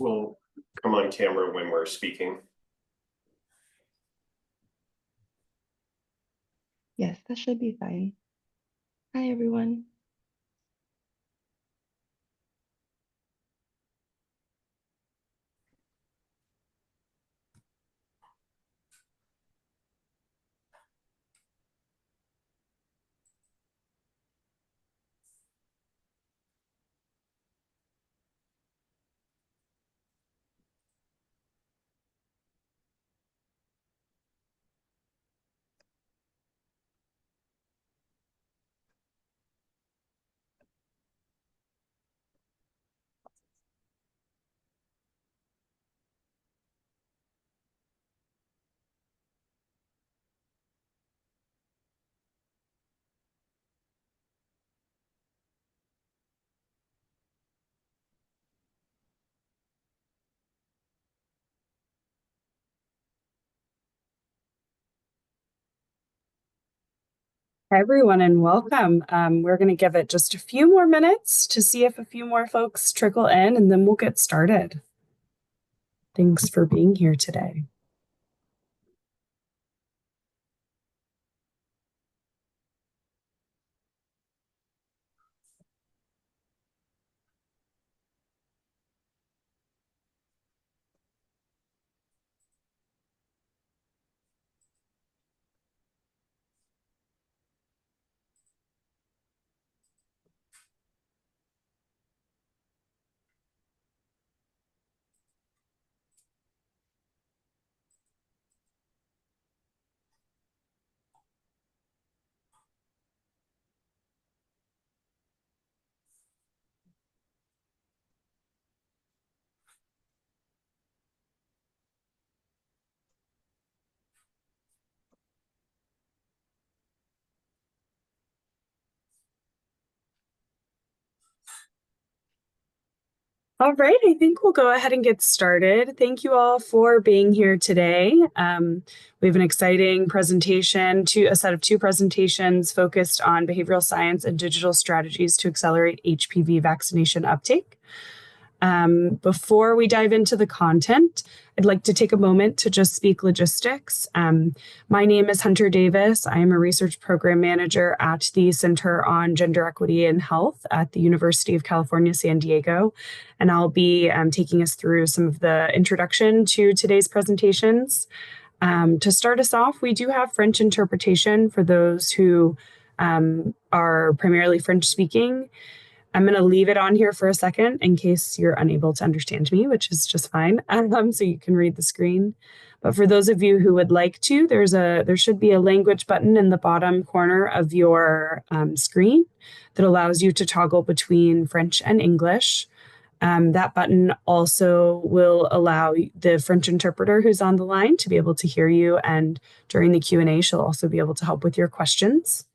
We'll come on camera when we're speaking. Yes, that should be fine. Hi, everyone. Hi, everyone, and welcome. We're going to give it just a few more minutes to see if a few more folks trickle in, and then we'll get started. Thanks for being here today. All right, I think we'll go ahead and get started. Thank you all for being here today. We have an exciting presentation, a set of two presentations focused on behavioral science and digital strategies to accelerate HPV vaccination uptake. Before we dive into the content, I'd like to take a moment to just speak logistics. My name is Hunter Davis. I am a research program manager at the Center on Gender Equity and Health at the University of California, San Diego, and I'll be taking us through some of the introduction to today's presentations. To start us off, we do have French interpretation for those who are primarily French speaking. I'm going to leave it on here for a second in case you're unable to understand me, which is just fine, so you can read the screen. But for those of you who would like to, there should be a language button in the bottom corner of your screen that allows you to toggle between French and English. That button also will allow the French interpreter who's on the line to be able to hear you, and during the Q&A, she'll also be able to help with your questions.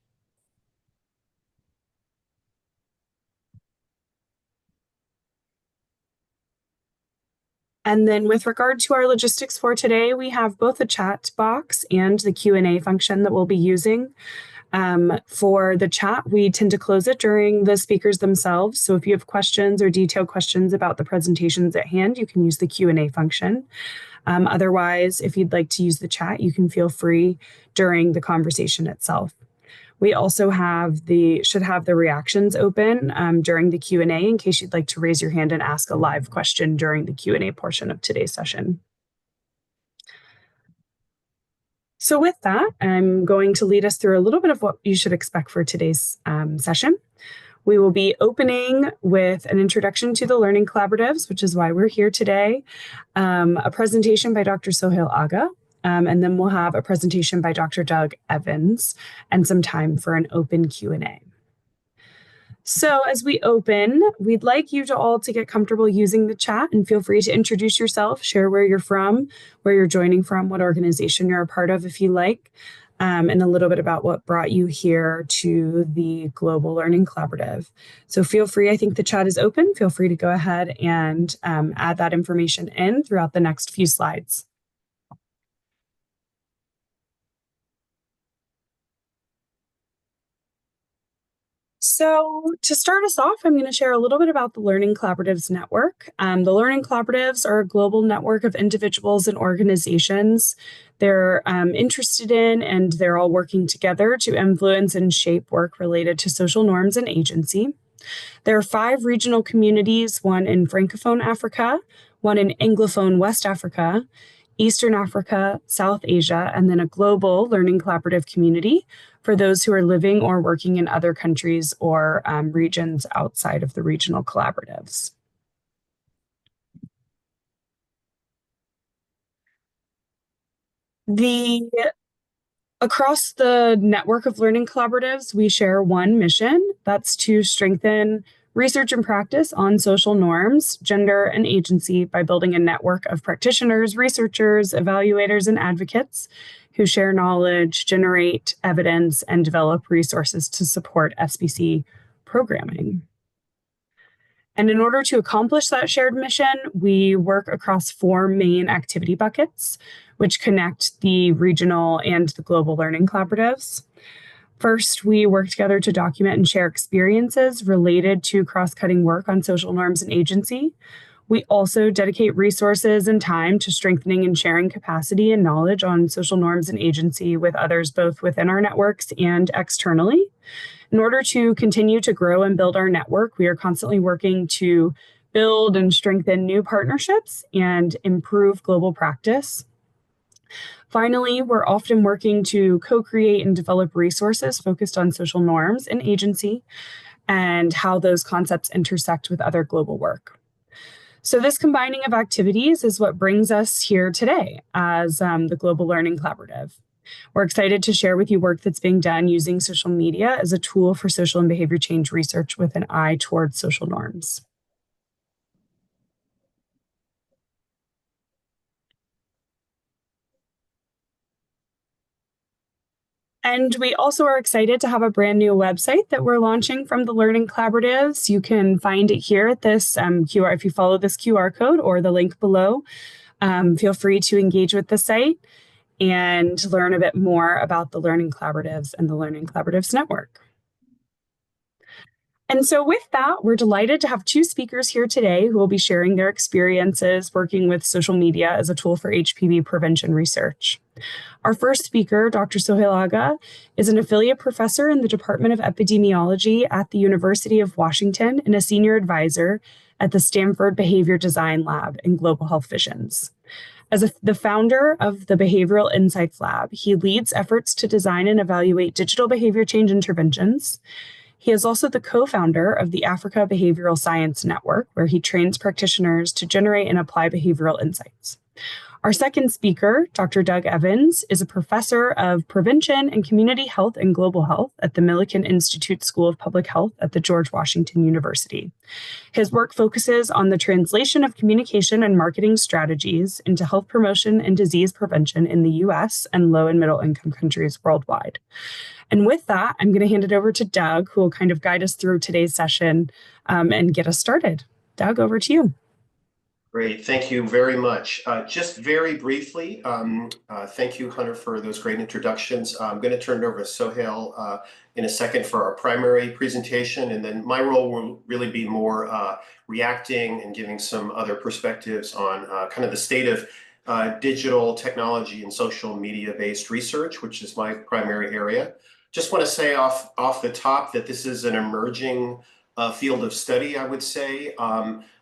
And then with regard to our logistics for today, we have both a chat box and the Q&A function that we'll be using. For the chat, we tend to close it during the speakers themselves. So if you have questions or detailed questions about the presentations at hand, you can use the Q&A function. Otherwise, if you'd like to use the chat, you can feel free during the conversation itself. We also should have the reactions open during the Q&A in case you'd like to raise your hand and ask a live question during the Q&A portion of today's session. So with that, I'm going to lead us through a little bit of what you should expect for today's session. We will be opening with an introduction to the learning collaboratives, which is why we're here today, a presentation by Dr. Sohail Aga, and then we'll have a presentation by Dr. Doug Evans and some time for an open Q&A. So as we open, we'd like you all to get comfortable using the chat and feel free to introduce yourself, share where you're from, where you're joining from, what organization you're a part of if you like, and a little bit about what brought you here to the Global Learning Collaborative. So feel free, I think the chat is open, feel free to go ahead and add that information in throughout the next few slides. So, to start us off, I'm going to share a little bit about the Learning Collaboratives Network. The Learning Collaboratives are a global network of individuals and organizations. They're interested in and they're all working together to influence and shape work related to social norms and agency. There are 5 regional communities, one in Francophone Africa, one in Anglophone West Africa, Eastern Africa, South Asia, and then a global learning collaborative community for those who are living or working in other countries or regions outside of the regional collaboratives. Across the network of learning collaboratives, we share one mission. That's to strengthen research and practice on social norms, gender, and agency by building a network of practitioners, researchers, evaluators, and advocates who share knowledge, generate evidence, and develop resources to support SBC programming. And in order to accomplish that shared mission, we work across 4 main activity buckets, which connect the regional and the global learning collaboratives. First, we work together to document and share experiences related to cross-cutting work on social norms and agency. We also dedicate resources and time to strengthening and sharing capacity and knowledge on social norms and agency with others, both within our networks and externally. In order to continue to grow and build our network, we are constantly working to build and strengthen new partnerships and improve global practice. Finally, we're often working to co-create and develop resources focused on social norms and agency and how those concepts intersect with other global work. So this combining of activities is what brings us here today as the Global Learning Collaborative. We're excited to share with you work that's being done using social media as a tool for social and behavior change research with an eye towards social norms. And we also are excited to have a brand new website that we're launching from the Learning Collaboratives. You can find it here at this QR. If you follow this QR code or the link below, feel free to engage with the site and learn a bit more about the Learning Collaboratives and the Learning Collaboratives Network. And so with that, we're delighted to have 2 speakers here today who will be sharing their experiences working with social media as a tool for HPV prevention research. Our first speaker, Dr. Sohail Agha, is an affiliate professor in the Department of Epidemiology at the University of Washington and a senior advisor at the Stanford Behavior Design Lab in Global Health Visions. As the founder of the Behavioral Insights Lab, he leads efforts to design and evaluate digital behavior change interventions. He is also the co-founder of the Africa Behavioral Science Network, where he trains practitioners to generate and apply behavioral insights. Our second speaker, Dr. Doug Evans, is a professor of prevention and community health and global health at the Millikan Institute School of Public Health at the George Washington University. His work focuses on the translation of communication and marketing strategies into health promotion and disease prevention in the US and low and middle income countries worldwide. And with that, I'm going to hand it over to Doug, who will kind of guide us through today's session and get us started. Doug, over to you. Great, thank you very much. Just very briefly, thank you, Hunter, for those great introductions. I'm going to turn it over to Sohail in a second for our primary presentation, and then my role will really be more reacting and giving some other perspectives on kind of the state of digital technology and social media-based research, which is my primary area. Just want to say off the top that this is an emerging field of study, I would say.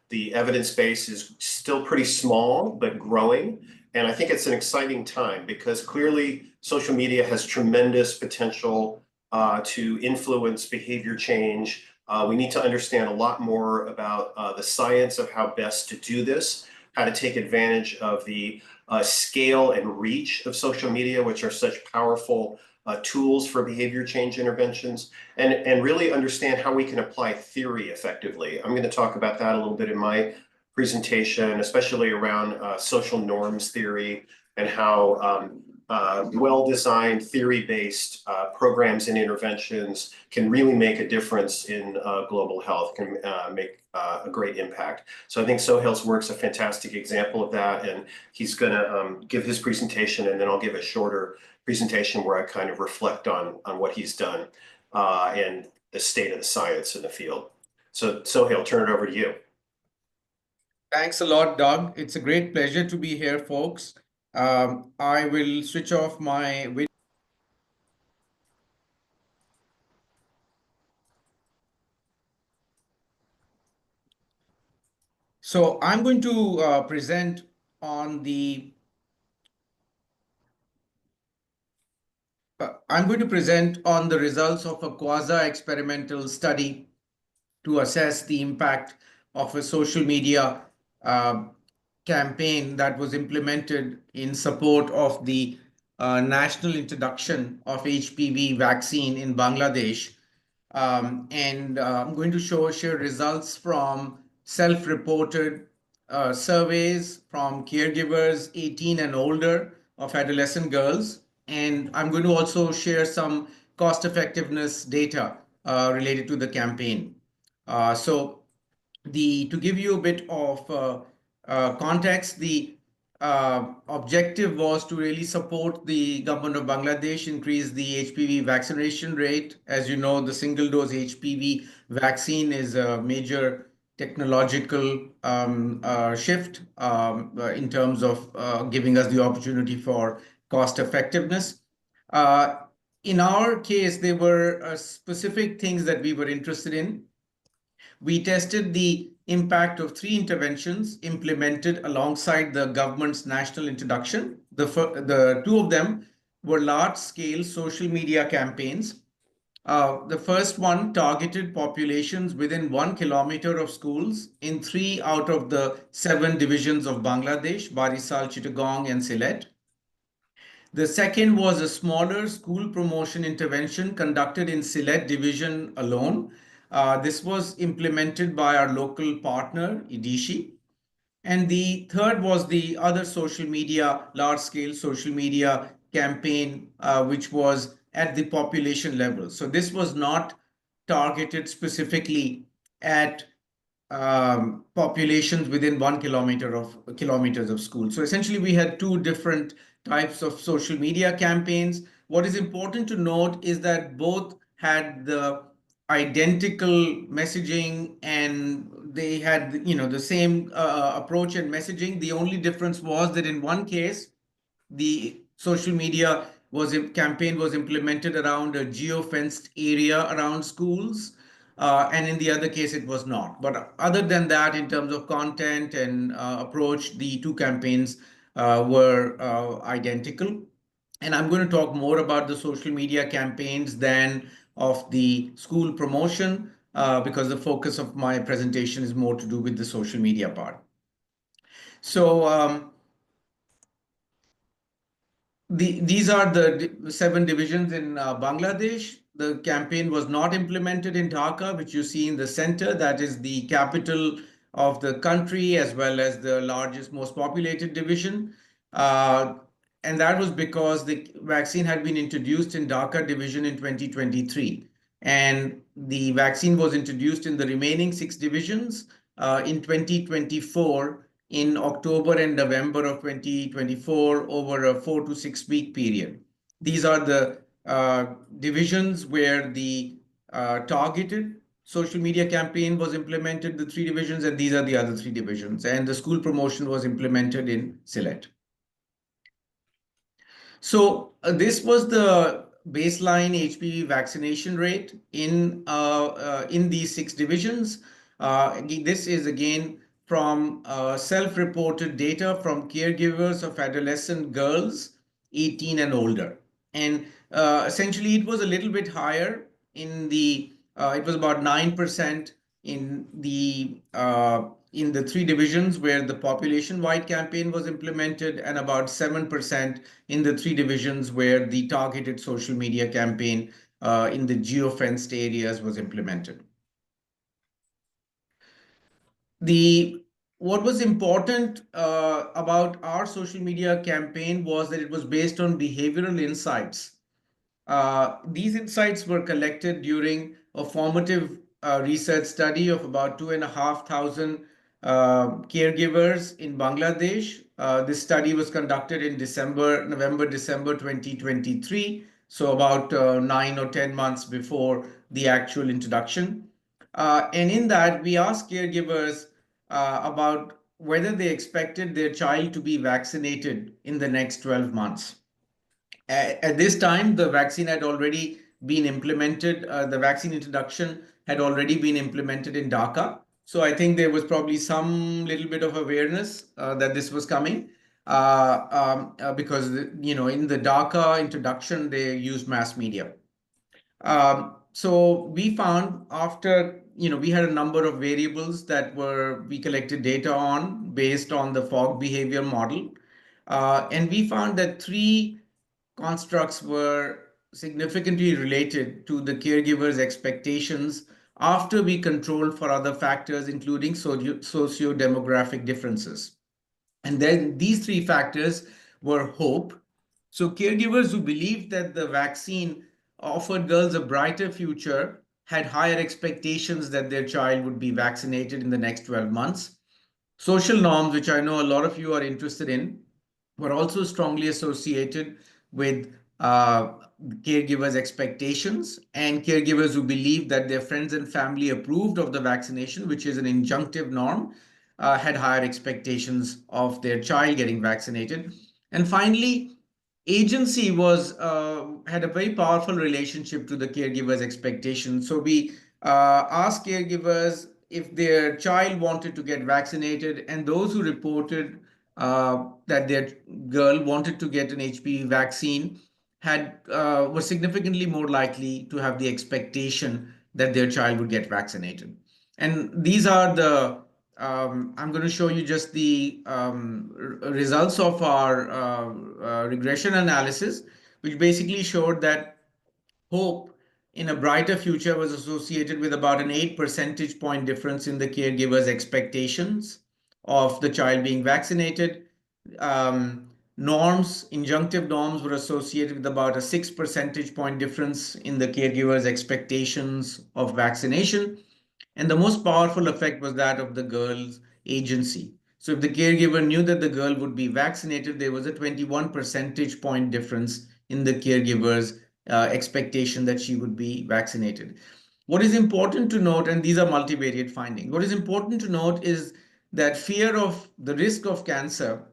The evidence base is still pretty small, but growing. And I think it's an exciting time because clearly social media has tremendous potential to influence behavior change. We need to understand a lot more about the science of how best to do this, how to take advantage of the scale and reach of social media, which are such powerful tools for behavior change interventions, and really understand how we can apply theory effectively. I'm going to talk about that a little bit in my presentation, especially around social norms theory and how well-designed theory-based programs and interventions can really make a difference in global health, can make a great impact. So I think Sohail's work's a fantastic example of that, and he's going to give his presentation, and then I'll give a shorter presentation where I kind of reflect on what he's done. And the state of the science in the field. So Sohail, turn it over to you. Thanks a lot, Doug. It's a great pleasure to be here, folks. I will switch off my video. So I'm going to present on the results of a quasi-experimental study to assess the impact of a social media uh, campaign that was implemented in support of the national introduction of HPV vaccine in Bangladesh. And I'm going to share results from self-reported surveys from caregivers 18 and older of adolescent girls. And I'm going to also share some cost effectiveness data related to the campaign. To give you a bit of context, the objective was to really support the government of Bangladesh, increase the HPV vaccination rate. As you know, the single dose HPV vaccine is a major technological shift in terms of giving us the opportunity for cost effectiveness. In our case, there were specific things that we were interested in. We tested the impact of 3 interventions implemented alongside the government's national introduction. The 2 of them were large-scale social media campaigns. The first one targeted populations within 1 kilometer of schools in 3 out of the 7 divisions of Bangladesh, Barisal, Chittagong, and Sylhet. The second was a smaller school promotion intervention conducted in Sylhet division alone. This was implemented by our local partner, Idishi. And the third was the other social media, large-scale social media campaign, which was at the population level. So this was not targeted specifically at populations within 1 kilometers of school. So essentially, we had 2 different types of social media campaigns. What is important to note is that both had the identical messaging and they had the same approach and messaging. The only difference was that in one case, the social media campaign was implemented around a geo-fenced area around schools. And in the other case, it was not. But other than that, in terms of content and approach, the 2 campaigns were identical. And I'm going to talk more about the social media campaigns than of the school promotion because the focus of my presentation is more to do with the social media part. So these are the 7 divisions in Bangladesh. The campaign was not implemented in Dhaka, which you see in the center. That is the capital of the country, as well as the largest, most populated division. And that was because the vaccine had been introduced in Dhaka division in 2023. And the vaccine was introduced in the remaining 6 divisions in 2024 in October and November of 2024 over a 4 to 6 week period. These are the divisions where the targeted social media campaign was implemented, the 3 divisions, and these are the other 3 divisions. And the school promotion was implemented in Sylhet. So this was the baseline HPV vaccination rate in these 6 divisions. This is again from self-reported data from caregivers of adolescent girls 18 and older. And essentially, it was a little bit higher in the, it was about 9% in the 3 divisions where the population-wide campaign was implemented, and about 7% in the 3 divisions where the targeted social media campaign in the geo-fenced areas was implemented. What was important about our social media campaign was that it was based on behavioral insights. These insights were collected during a formative research study of about 2,500 caregivers in Bangladesh. This study was conducted in November, December 2023. So about 9 or 10 months before the actual introduction. And in that, we asked caregivers about whether they expected their child to be vaccinated in the next 12 months. At this time, the vaccine had already been implemented. The vaccine introduction had already been implemented in Dhaka. So I think there was probably some little bit of awareness that this was coming because, in the Dhaka introduction, they used mass media. So we found after, we had a number of variables that we collected data on based on the fog behavior model. And we found that three constructs were significantly related to the caregiver's expectations after we controlled for other factors, including socio-demographic differences. And then these three factors were hope. So caregivers who believed that the vaccine offered girls a brighter future had higher expectations that their child would be vaccinated in the next 12 months. Social norms, which I know a lot of you are interested in, were also strongly associated with caregivers' expectations, and caregivers who believed that their friends and family approved of the vaccination, which is an injunctive norm, had higher expectations of their child getting vaccinated. And finally, agency had a very powerful relationship to the caregiver's expectations. So we asked caregivers if their child wanted to get vaccinated, and those who reported that their girl wanted to get an HPV vaccine were significantly more likely to have the expectation that their child would get vaccinated. And these are I'm going to show you just the results of our regression analysis, which basically showed that hope in a brighter future was associated with about an 8 percentage point difference in the caregiver's expectations of the child being vaccinated. Injunctive norms were associated with about a 6 percentage point difference in the caregiver's expectations of vaccination. And the most powerful effect was that of the girl's agency. So if the caregiver knew that the girl would be vaccinated, there was a 21 percentage point difference in the caregiver's expectation that she would be vaccinated. What is important to note, and these are multivariate findings, what is important to note is that fear of the risk of cancer,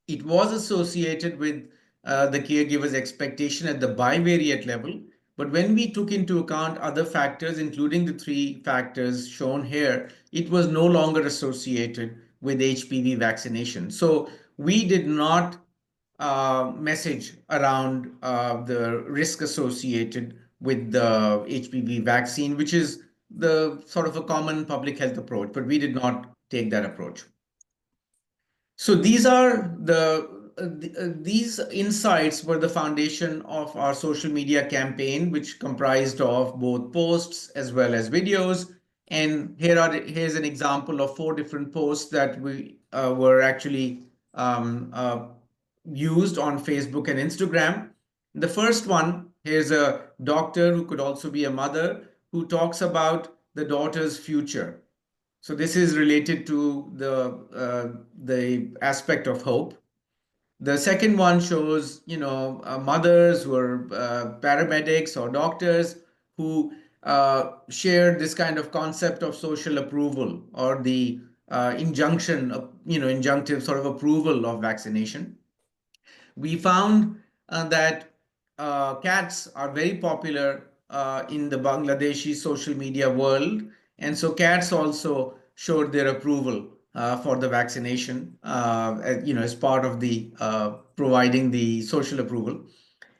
it was associated with the caregiver's expectation at the bivariate level. But when we took into account other factors, including the three factors shown here, it was no longer associated with HPV vaccination. So we did not message around the risk associated with the HPV vaccine, which is the sort of a common public health approach, but we did not take that approach. So these insights were the foundation of our social media campaign, which comprised of both posts as well as videos. And here's an example of 4 different posts that we were actually used on Facebook and Instagram. The first one, here's a doctor who could also be a mother who talks about the daughter's future. So this is related to the aspect of hope. The second one shows, mothers who are paramedics or doctors who share this kind of concept of social approval or the injunctive sort of approval of vaccination. We found that cats are very popular in the Bangladeshi social media world. And so cats also showed their approval for the vaccination, as part of the providing the social approval.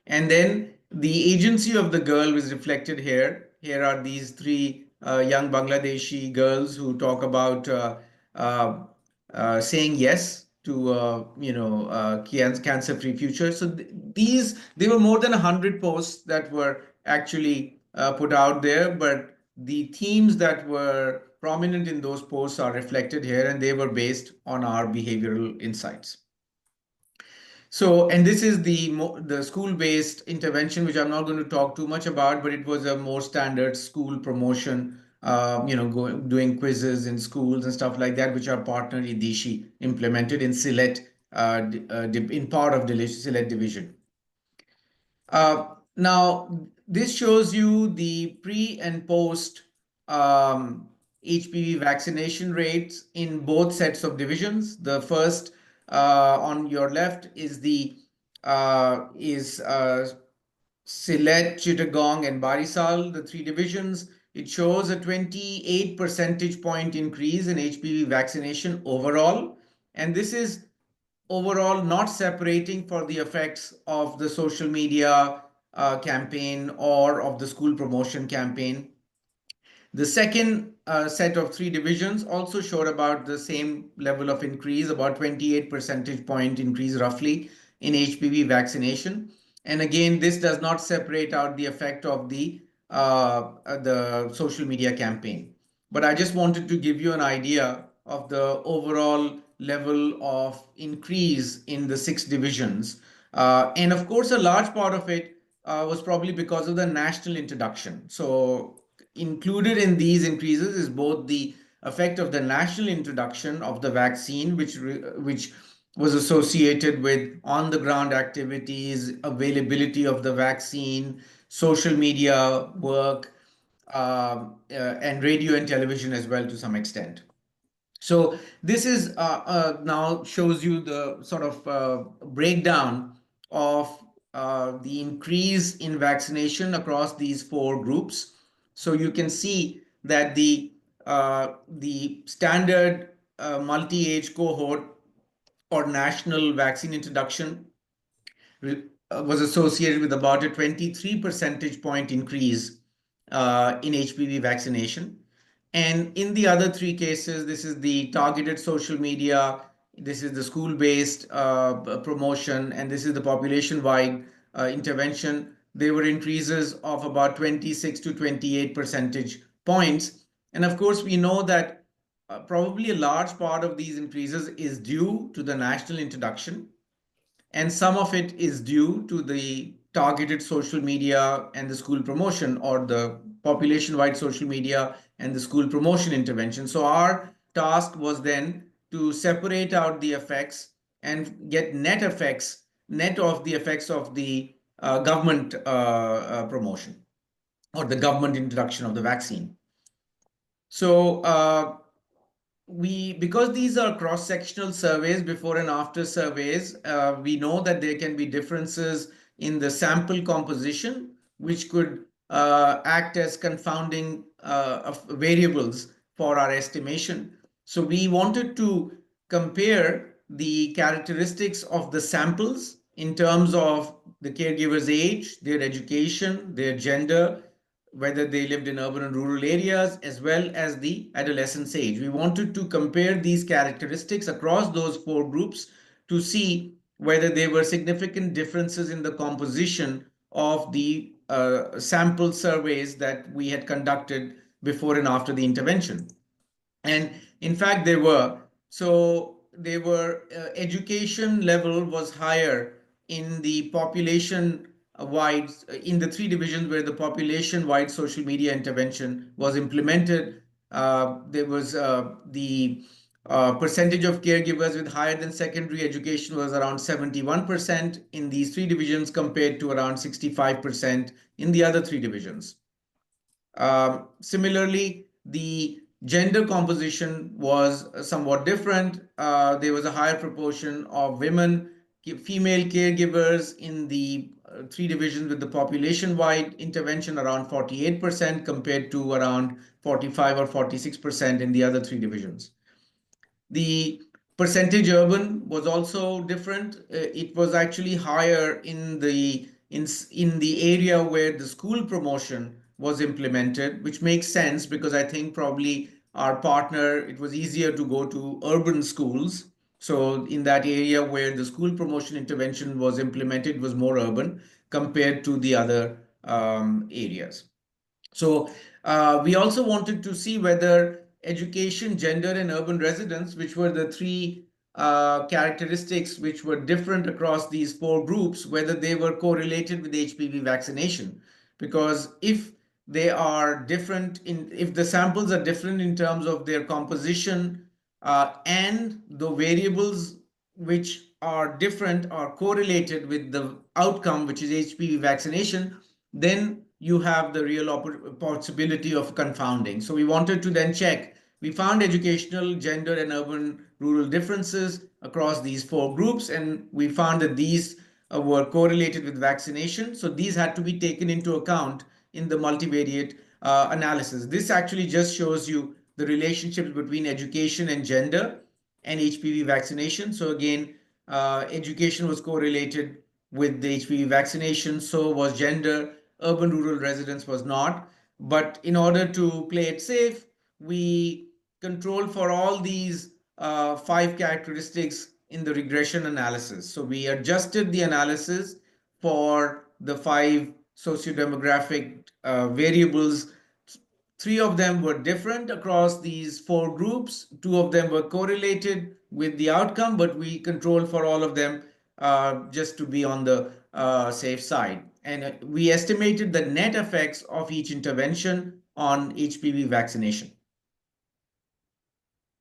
And then the agency of the girl was reflected here. Here are these 3 young Bangladeshi girls who talk about saying yes to cancer-free future. So there were more than 100 posts that were actually put out there, but the themes that were prominent in those posts are reflected here, and they were based on our behavioral insights. So, and this is the school-based intervention, which I'm not going to talk too much about, but it was a more standard school promotion, doing quizzes in schools and stuff like that, which our partner Idishi implemented in Sylhet, in part of the Sylhet division. Now, this shows you the pre and post HPV vaccination rates in both sets of divisions. The first on your left is the Sylhet, Chittagong, and Barisal, the three divisions. It shows a 28 percentage point increase in HPV vaccination overall. And this is overall not separating for the effects of the social media campaign or of the school promotion campaign. The second set of three divisions also showed about the same level of increase, about 28 percentage point increase roughly in HPV vaccination. And again, this does not separate out the effect of the social media campaign. But I just wanted to give you an idea of the overall level of increase in the six divisions. And of course, a large part of it was probably because of the national introduction. So included in these increases is both the effect of the national introduction of the vaccine, which was associated with on-the-ground activities, availability of the vaccine, social media work, and radio and television as well to some extent. So this is now shows you the sort of breakdown of the increase in vaccination across these four groups. So you can see that the standard multi-age cohort or national vaccine introduction was associated with about a 23 percentage point increase in HPV vaccination. And in the other three cases, this is the targeted social media, this is the school-based promotion, and this is the population-wide intervention. There were increases of about 26 to 28 percentage points. And of course, we know that probably a large part of these increases is due to the national introduction, and some of it is due to the targeted social media and the school promotion, or the population-wide social media and the school promotion intervention. So our task was then to separate out the effects and get net of the effects of the government promotion or the government introduction of the vaccine. So because these are cross-sectional surveys, before and after surveys, we know that there can be differences in the sample composition, which could act as confounding variables for our estimation. So we wanted to compare the characteristics of the samples in terms of the caregiver's age, their education, their gender, whether they lived in urban and rural areas, as well as the adolescence age. We wanted to compare these characteristics across those four groups to see whether there were significant differences in the composition of the sample surveys that we had conducted before and after the intervention. And in fact, there were. So they were education level was higher in the population wide, in the three divisions where the population wide social media intervention was implemented. There was the percentage of caregivers with higher than secondary education was around 71% in these three divisions, compared to around 65% in the other three divisions. Similarly, the gender composition was somewhat different. There was a higher proportion of women, female caregivers in the three divisions with the population-wide intervention, around 48%, compared to around 45 or 46% in the other three divisions. The percentage urban was also different. It was actually higher in the area where the school promotion was implemented, which makes sense because I think probably our partner, it was easier to go to urban schools. So in that area where the school promotion intervention was implemented, was more urban compared to the other areas. So we also wanted to see whether education, gender, and urban residence, which were the three characteristics which were different across these four groups, whether they were correlated with HPV vaccination. Because if they are different, if the samples are different in terms of their composition and the variables which are different are correlated with the outcome, which is HPV vaccination, then you have the real possibility of confounding. So we wanted to then check. We found educational, gender, and urban rural differences across these 4 groups, and we found that these were correlated with vaccination. So these had to be taken into account in the multivariate analysis. This actually just shows you the relationships between education and gender and HPV vaccination. So again, education was correlated with the HPV vaccination, so was gender. Urban rural residence was not. But in order to play it safe, we controlled for all these 5 characteristics in the regression analysis. So we adjusted the analysis for the 5 sociodemographic variables. 3 of them were different across these 4 groups. 2 of them were correlated with the outcome, but we controlled for all of them just to be on the safe side. And we estimated the net effects of each intervention on HPV vaccination.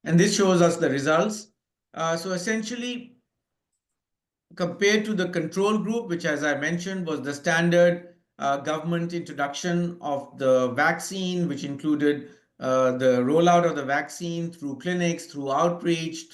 And this shows us the results. So essentially, compared to the control group, which, as I mentioned, was the standard government introduction of the vaccine, which included the rollout of the vaccine through clinics, through outreach,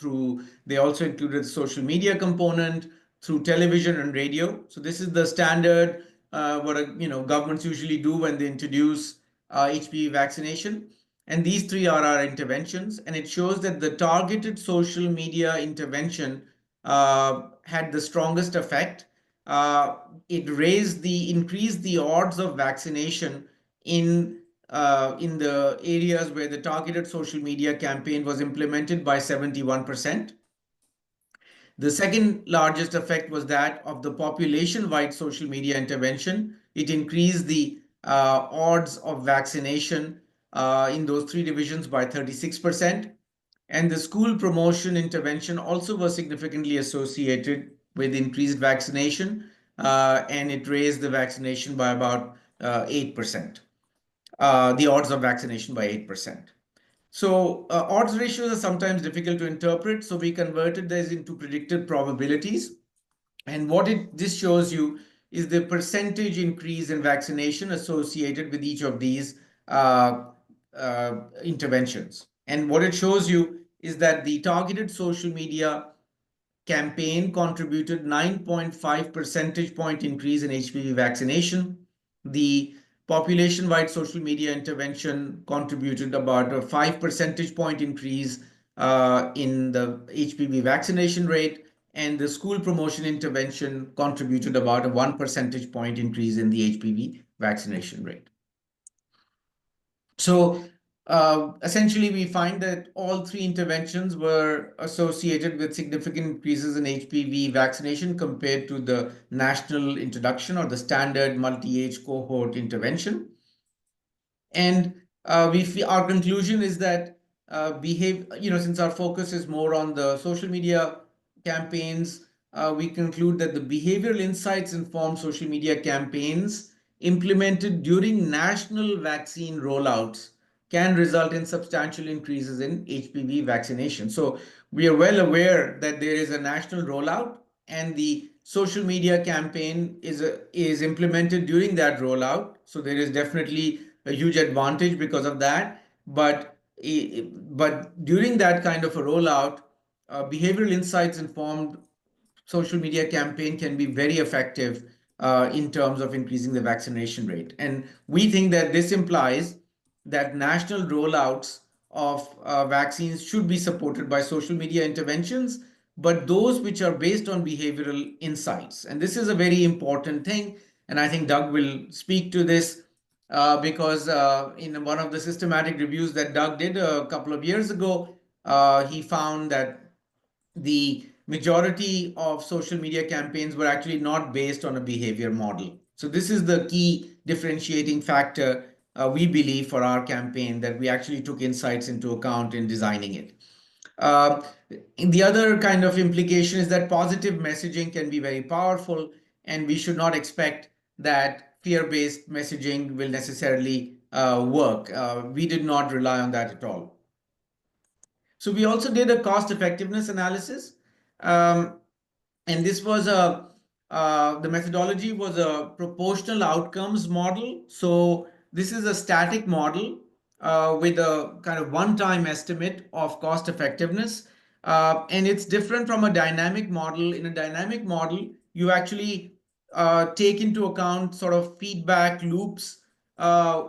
they also included the social media component, through television and radio. So this is the standard what governments usually do when they introduce HPV vaccination. And these 3 are our interventions, and it shows that the targeted social media intervention had the strongest effect. It increased the odds of vaccination in the areas where the targeted social media campaign was implemented by 71%. The second largest effect was that of the population-wide social media intervention. It increased the odds of vaccination in those 3 divisions by 36%. And the school promotion intervention also was significantly associated with increased vaccination, and it raised the vaccination by about 8%, the odds of vaccination by 8%. So odds ratios are sometimes difficult to interpret, so we converted this into predicted probabilities. And what this shows you is the percentage increase in vaccination associated with each of these interventions. And what it shows you is that the targeted social media campaign contributed 9.5 percentage point increase in HPV vaccination. The population-wide social media intervention contributed about a 5 percentage point increase in the HPV vaccination rate, and the school promotion intervention contributed about a 1 percentage point increase in the HPV vaccination rate. So essentially, we find that all 3 interventions were associated with significant increases in HPV vaccination compared to the national introduction or the standard multi-age cohort intervention. And our conclusion is that since our focus is more on the social media campaigns, we conclude that the behavioral insights informed social media campaigns implemented during national vaccine rollouts can result in substantial increases in HPV vaccination. So we are well aware that there is a national rollout, and the social media campaign is implemented during that rollout. So there is definitely a huge advantage because of that. But during that kind of a rollout, behavioral insights informed social media campaign can be very effective in terms of increasing the vaccination rate. And we think that this implies that national rollouts of vaccines should be supported by social media interventions, but those which are based on behavioral insights. And this is a very important thing. And I think Doug will speak to this because in one of the systematic reviews that Doug did a couple of years ago, he found that the majority of social media campaigns were actually not based on a behavior model. So this is the key differentiating factor, we believe, for our campaign, that we actually took insights into account in designing it. The other kind of implication is that positive messaging can be very powerful, and we should not expect that fear-based messaging will necessarily work. We did not rely on that at all. So we also did a cost effectiveness analysis. And this was a The methodology was a proportional outcomes model. So this is a static model with a kind of one-time estimate of cost effectiveness. And it's different from a dynamic model. In a dynamic model, you actually take into account sort of feedback loops,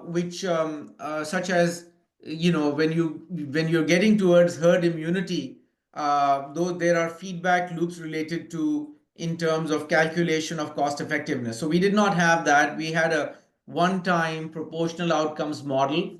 which such as, you know, when you're getting towards herd immunity, though there are feedback loops related to in terms of calculation of cost effectiveness. So we did not have that. We had a one-time proportional outcomes model.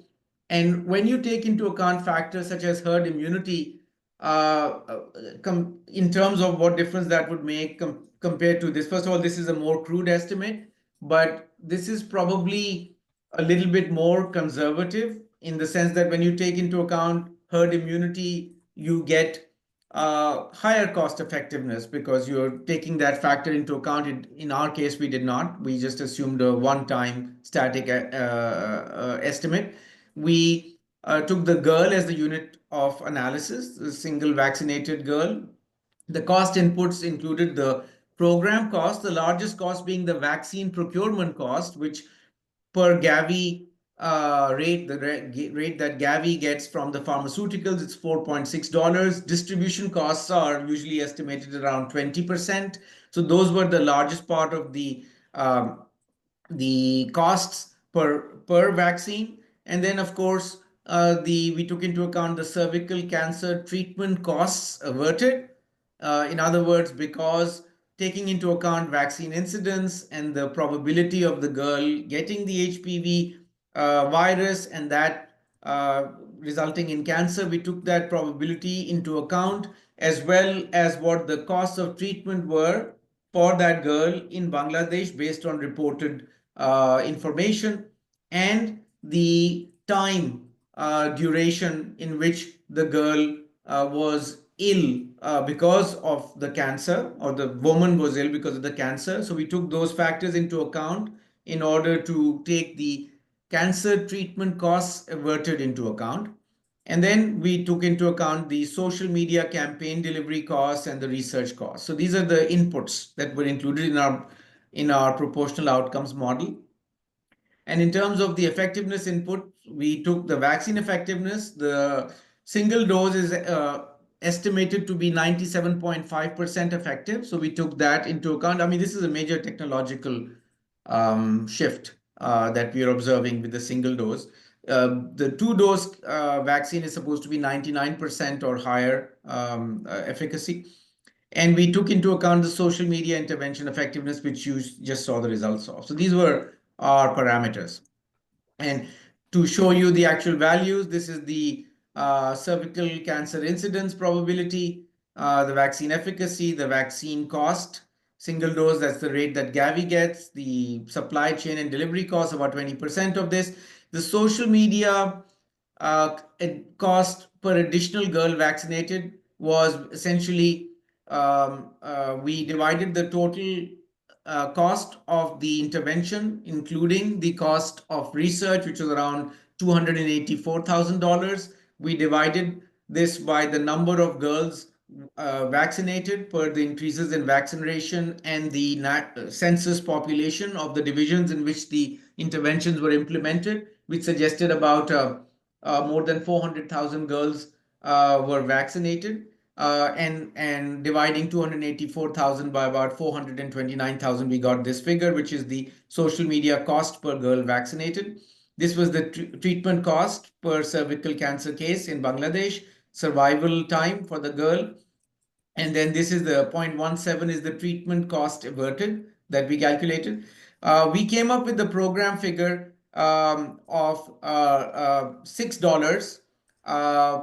And when you take into account factors such as herd immunity, in terms of what difference that would make compared to this, first of all, this is a more crude estimate, but this is probably a little bit more conservative in the sense that when you take into account herd immunity, you get higher cost effectiveness because you're taking that factor into account. In our case, we did not. We just assumed a one-time static estimate. We took the girl as the unit of analysis, the single vaccinated girl. The cost inputs included the program cost, the largest cost being the vaccine procurement cost, which per Gavi rate, the rate that Gavi gets from the pharmaceuticals, it's $4.6. Distribution costs are usually estimated around 20%. So those were the largest part of the costs per vaccine. And then, of course, we took into account the cervical cancer treatment costs averted. In other words, because taking into account vaccine incidence and the probability of the girl getting the HPV virus and that resulting in cancer, we took that probability into account, as well as what the costs of treatment were for that girl in Bangladesh based on reported information, and the time duration in which the girl was ill because of the cancer, or the woman was ill because of the cancer. So we took those factors into account in order to take the cancer treatment costs averted into account. And then we took into account the social media campaign delivery costs and the research costs. So these are the inputs that were included in our proportional outcomes model. And in terms of the effectiveness input, we took the vaccine effectiveness. The single dose is estimated to be 97.5% effective. So we took that into account. I mean, this is a major technological shift that we are observing with the single dose. The two-dose vaccine is supposed to be 99% or higher efficacy. And we took into account the social media intervention effectiveness, which you just saw the results of. So these were our parameters. And to show you the actual values, this is the cervical cancer incidence probability, the vaccine efficacy, the vaccine cost, single dose, that's the rate that Gavi gets, the supply chain and delivery costs, about 20% of this. The social media cost per additional girl vaccinated was essentially, we divided the total cost of the intervention, including the cost of research, which was around $284,000. We divided this by the number of girls vaccinated per the increases in vaccination and the census population of the divisions in which the interventions were implemented, which suggested about more than 400,000 girls were vaccinated. And dividing 284,000 by about 429,000, we got this figure, which is the social media cost per girl vaccinated. This was the treatment cost per cervical cancer case in Bangladesh, survival time for the girl. And then this is the 0.17 is the treatment cost averted that we calculated. We came up with the program figure of $6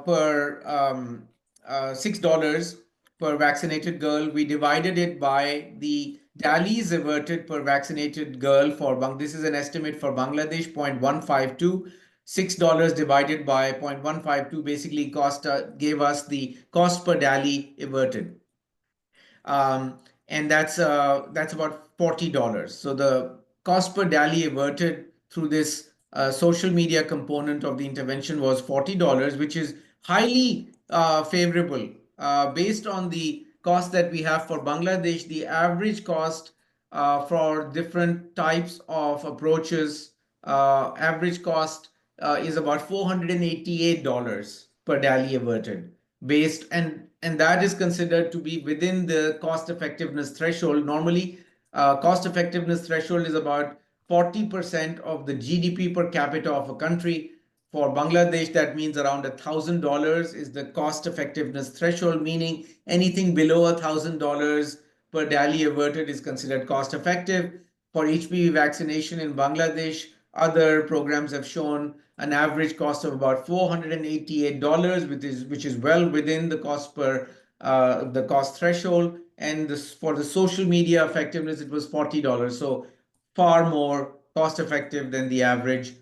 per $6 per vaccinated girl. We divided it by the DALIs averted per vaccinated girl for this is an estimate for Bangladesh, 0.152. $6 divided by 0.152 basically gave us the cost per DALI averted. And that's about $40. So the cost per DALI averted through this social media component of the intervention was $40, which is highly favorable. Based on the cost that we have for Bangladesh, the average cost for different types of approaches. Average cost is about $488 per DALI averted, and that is considered to be within the cost effectiveness threshold. Normally, cost effectiveness threshold is about 40% of the GDP per capita of a country. For Bangladesh, that means around $1,000 is the cost effectiveness threshold, meaning anything below $1,000 per DALI averted is considered cost effective. For HPV vaccination in Bangladesh, other programs have shown an average cost of about $488, which is well within the cost threshold. And for the social media effectiveness, it was $40. So far more cost effective than the average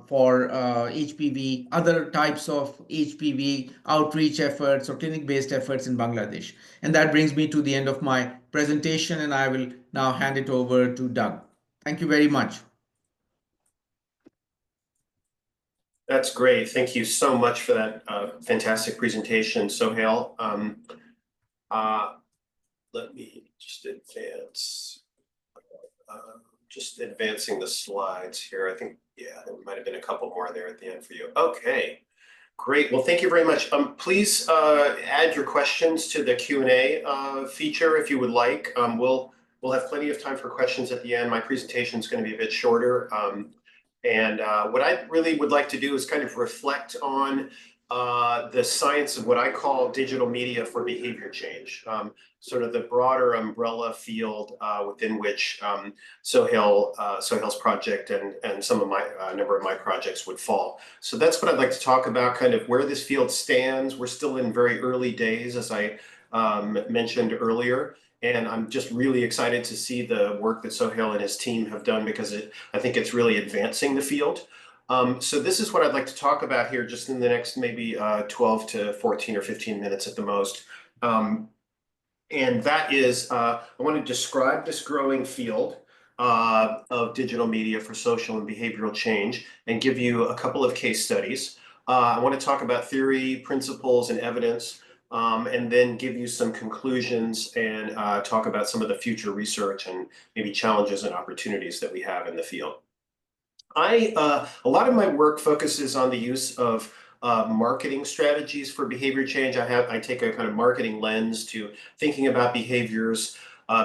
for HPV, other types of HPV outreach efforts or clinic-based efforts in Bangladesh. And that brings me to the end of my presentation, and I will now hand it over to Doug. Thank you very much. That's great. Thank you so much for that fantastic presentation, Sohail. Let me just advance. Just advancing the slides here. I think, yeah, there might have been a couple more there at the end for you. Okay, great. Well, thank you very much. Please add your questions to the Q&A feature if you would like. We'll have plenty of time for questions at the end. My presentation is going to be a bit shorter. And what I really would like to do is kind of reflect on the science of what I call digital media for behavior change, sort of the broader umbrella field within which Sohail's project and some of my number of my projects would fall. So that's what I'd like to talk about, kind of where this field stands. We're still in very early days, as I mentioned earlier. And I'm just really excited to see the work that Sohail and his team have done, because I think it's really advancing the field. So this is what I'd like to talk about here just in the next maybe 12 to 14 or 15 minutes at the most. And that is, I want to describe this growing field of digital media for social and behavioral change and give you a couple of case studies. I want to talk about theory, principles, and evidence. And then give you some conclusions and talk about some of the future research and maybe challenges and opportunities that we have in the field. A lot of my work focuses on the use of marketing strategies for behavior change. I take a kind of marketing lens to thinking about behaviors.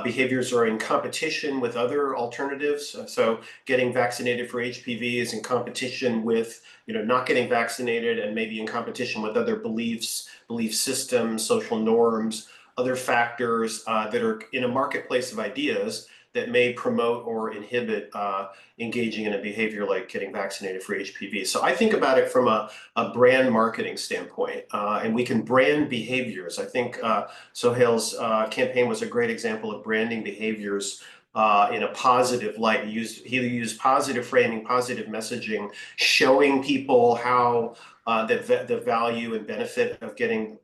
Behaviors are in competition with other alternatives. So getting vaccinated for HPV is in competition with, not getting vaccinated, and maybe in competition with other beliefs, belief systems, social norms, other factors that are in a marketplace of ideas that may promote or inhibit engaging in a behavior like getting vaccinated for HPV. So I think about it from a brand marketing standpoint, and we can brand behaviors. I think Sohail's campaign was a great example of branding behaviors in a positive light. He used positive framing, positive messaging, showing people how the value and benefit of getting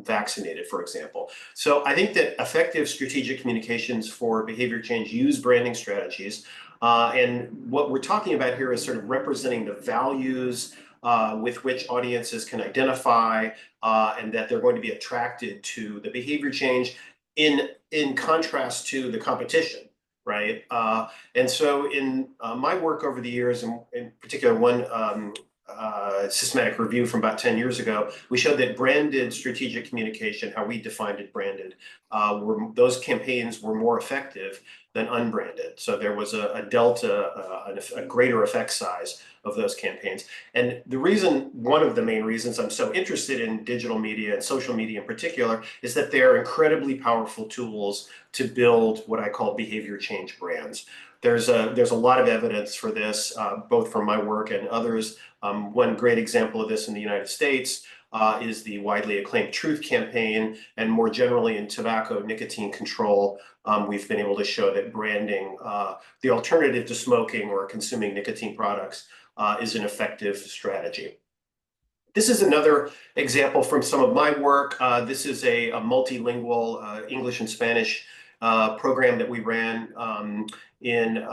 vaccinated, for example. So I think that effective strategic communications for behavior change use branding strategies. And what we're talking about here is sort of representing the values with which audiences can identify and that they're going to be attracted to the behavior change in contrast to the competition. Right. And so in my work over the years, and in particular one systematic review from about 10 years ago, we showed that branded strategic communication, how we defined it branded, those campaigns were more effective than unbranded. So there was a delta, a greater effect size of those campaigns. And one of the main reasons I'm so interested in digital media and social media in particular is that they're incredibly powerful tools to build what I call behavior change brands. There's a lot of evidence for this, both from my work and others. One great example of this in the United States is the widely acclaimed Truth campaign, and more generally in tobacco nicotine control, we've been able to show that branding the alternative to smoking or consuming nicotine products is an effective strategy. This is another example from some of my work. This is a multilingual English and Spanish program that we ran in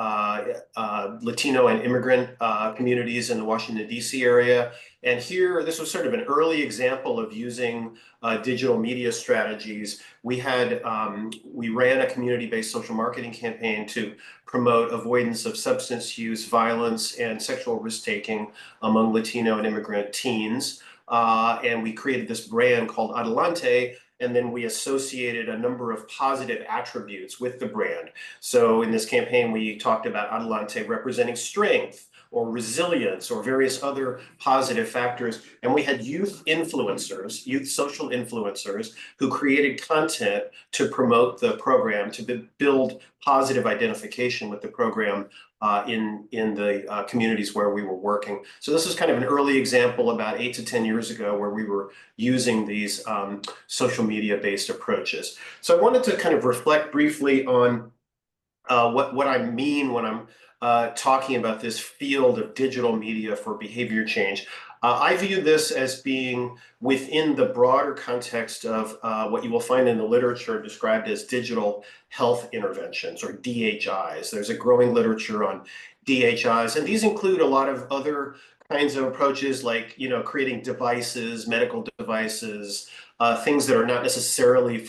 Latino and immigrant communities in the Washington, D.C. area. And here, this was sort of an early example of using digital media strategies. We ran a community-based social marketing campaign to promote avoidance of substance use, violence, and sexual risk-taking among Latino and immigrant teens. And we created this brand called Adelante, and then we associated a number of positive attributes with the brand. So in this campaign, we talked about Adelante representing strength or resilience or various other positive factors. And we had youth influencers, youth social influencers, who created content to promote the program, to build positive identification with the program in the communities where we were working. So this is kind of an early example about 8 to 10 years ago where we were using these social media-based approaches. So I wanted to kind of reflect briefly on what I mean when I'm talking about this field of digital media for behavior change. I view this as being within the broader context of what you will find in the literature described as digital health interventions, or DHIs. There's a growing literature on DHIs, and these include a lot of other kinds of approaches like, creating devices, medical devices, things that are not necessarily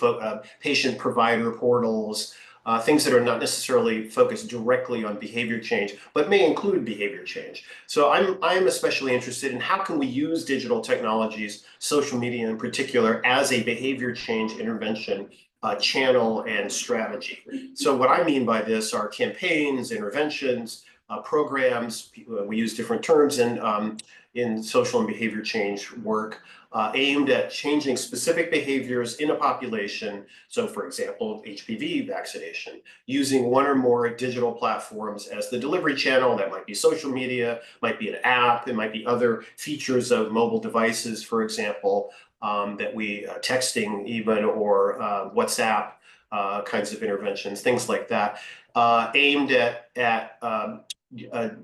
patient provider portals, things that are not necessarily focused directly on behavior change, but may include behavior change. So I'm especially interested in how can we use digital technologies, social media in particular, as a behavior change intervention channel and strategy. So what I mean by this are campaigns, interventions, programs. We use different terms in social and behavior change work, aimed at changing specific behaviors in a population. So for example, HPV vaccination, using one or more digital platforms as the delivery channel. That might be social media, might be an app, it might be other features of mobile devices, for example, that we, texting even, or WhatsApp kinds of interventions, things like that, aimed at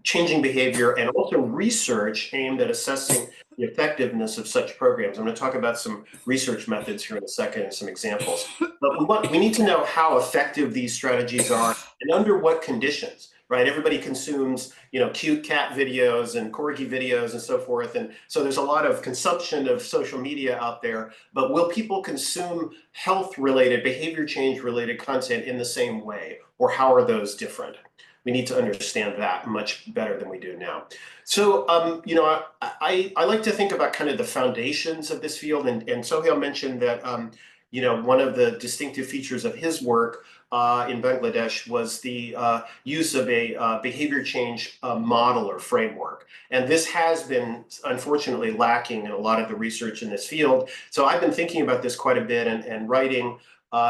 changing behavior, and also research aimed at assessing the effectiveness of such programs. I'm going to talk about some research methods here in a second and some examples. But we need to know how effective these strategies are and under what conditions, right? Everybody consumes, cute cat videos and corgi videos and so forth. And so there's a lot of consumption of social media out there, but will people consume health-related, behavior change-related content in the same way? Or how are those different? We need to understand that much better than we do now. So, I like to think about kind of the foundations of this field, and Sohail mentioned that, one of the distinctive features of his work in Bangladesh was the use of a behavior change model or framework. And this has been, unfortunately, lacking in a lot of the research in this field. So I've been thinking about this quite a bit and writing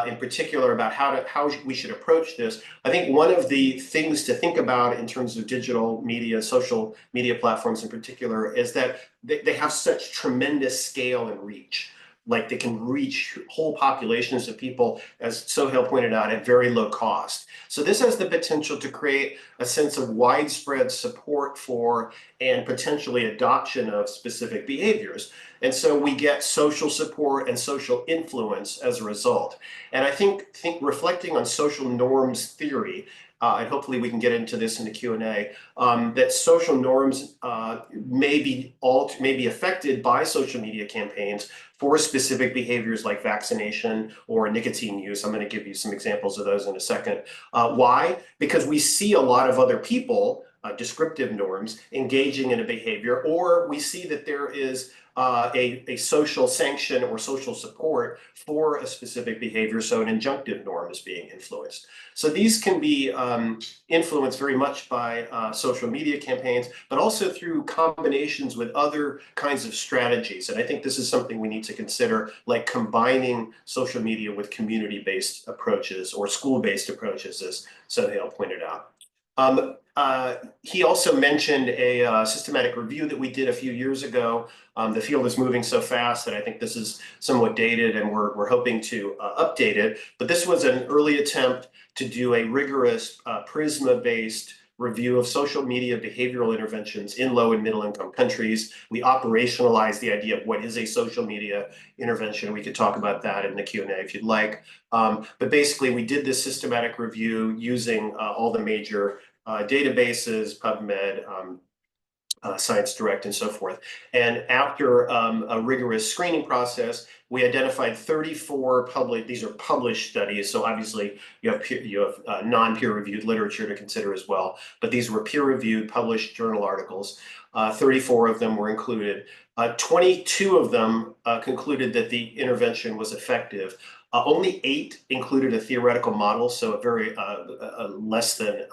in particular about how we should approach this. I think one of the things to think about in terms of digital media, social media platforms in particular, is that they have such tremendous scale and reach. Like they can reach whole populations of people, as Sohail pointed out, at very low cost. So this has the potential to create a sense of widespread support for and potentially adoption of specific behaviors. And so we get social support and social influence as a result. And I think reflecting on social norms theory, and hopefully we can get into this in the Q&A, that social norms may be affected by social media campaigns for specific behaviors like vaccination or nicotine use. I'm going to give you some examples of those in a second. Why? Because we see a lot of other people, descriptive norms, engaging in a behavior, or we see that there is a social sanction or social support for a specific behavior, so an injunctive norm is being influenced. So these can be influenced very much by social media campaigns, but also through combinations with other kinds of strategies. And I think this is something we need to consider, like combining social media with community-based approaches or school-based approaches, as Sohail pointed out. He also mentioned a systematic review that we did a few years ago. The field is moving so fast that I think this is somewhat dated, and we're hoping to update it. But this was an early attempt to do a rigorous PRISMA-based review of social media behavioral interventions in low and middle income countries. We operationalized the idea of what is a social media intervention. We could talk about that in the Q&A if you'd like. But basically, we did this systematic review using all the major databases, PubMed, Science Direct, and so forth. And after a rigorous screening process, we identified 34 these are published studies. So obviously you have non-peer reviewed literature to consider as well, but these were peer reviewed, published journal articles. 34 of them were included. 22 of them concluded that the intervention was effective. Only 8 included a theoretical model, so a very less than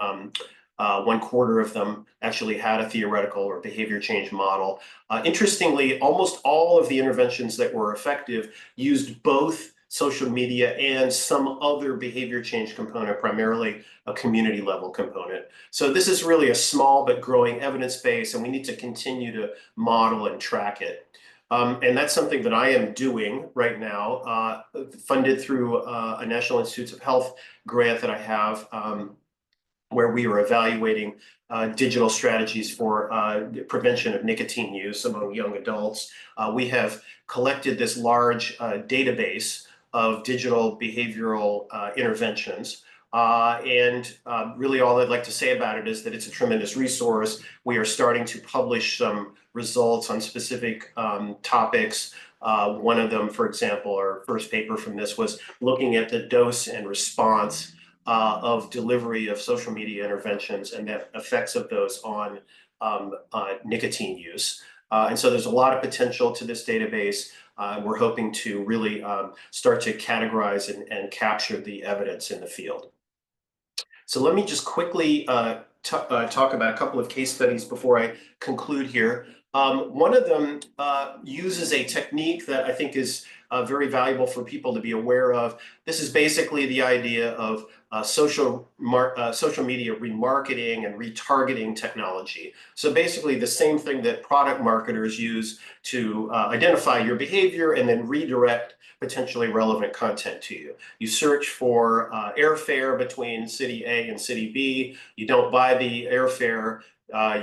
1/4 of them actually had a theoretical or behavior change model. Interestingly, almost all of the interventions that were effective used both social media and some other behavior change component, primarily a community level component. So this is really a small but growing evidence base, and we need to continue to model and track it. And that's something that I am doing right now, funded through a National Institutes of Health grant that I have, where we are evaluating digital strategies for prevention of nicotine use among young adults. We have collected this large database of digital behavioral interventions. And really all I'd like to say about it is that it's a tremendous resource. We are starting to publish some results on specific topics. One of them, for example, our first paper from this was looking at the dose and response of delivery of social media interventions and the effects of those on nicotine use. And so there's a lot of potential to this database. We're hoping to really start to categorize and capture the evidence in the field. So let me just quickly talk about a couple of case studies before I conclude here. One of them uses a technique that I think is very valuable for people to be aware of. This is basically the idea of social media remarketing and retargeting technology. So basically the same thing that product marketers use to identify your behavior and then redirect potentially relevant content to you. You search for airfare between city A and city B. You don't buy the airfare.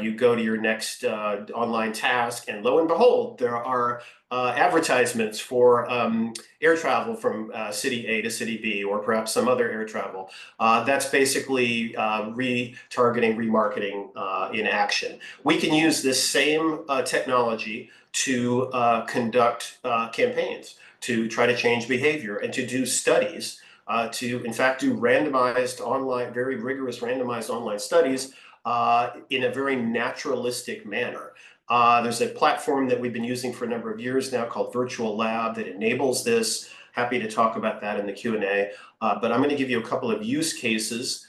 You go to your next online task, and lo and behold, there are advertisements for air travel from city A to city B, or perhaps some other air travel. That's basically retargeting, remarketing in action. We can use this same technology to conduct campaigns, to try to change behavior, and to do studies, to in fact do randomized online, very rigorous randomized online studies in a very naturalistic manner. There's a platform that we've been using for a number of years now called Virtual Lab that enables this. Happy to talk about that in the Q&A, but I'm going to give you a couple of use cases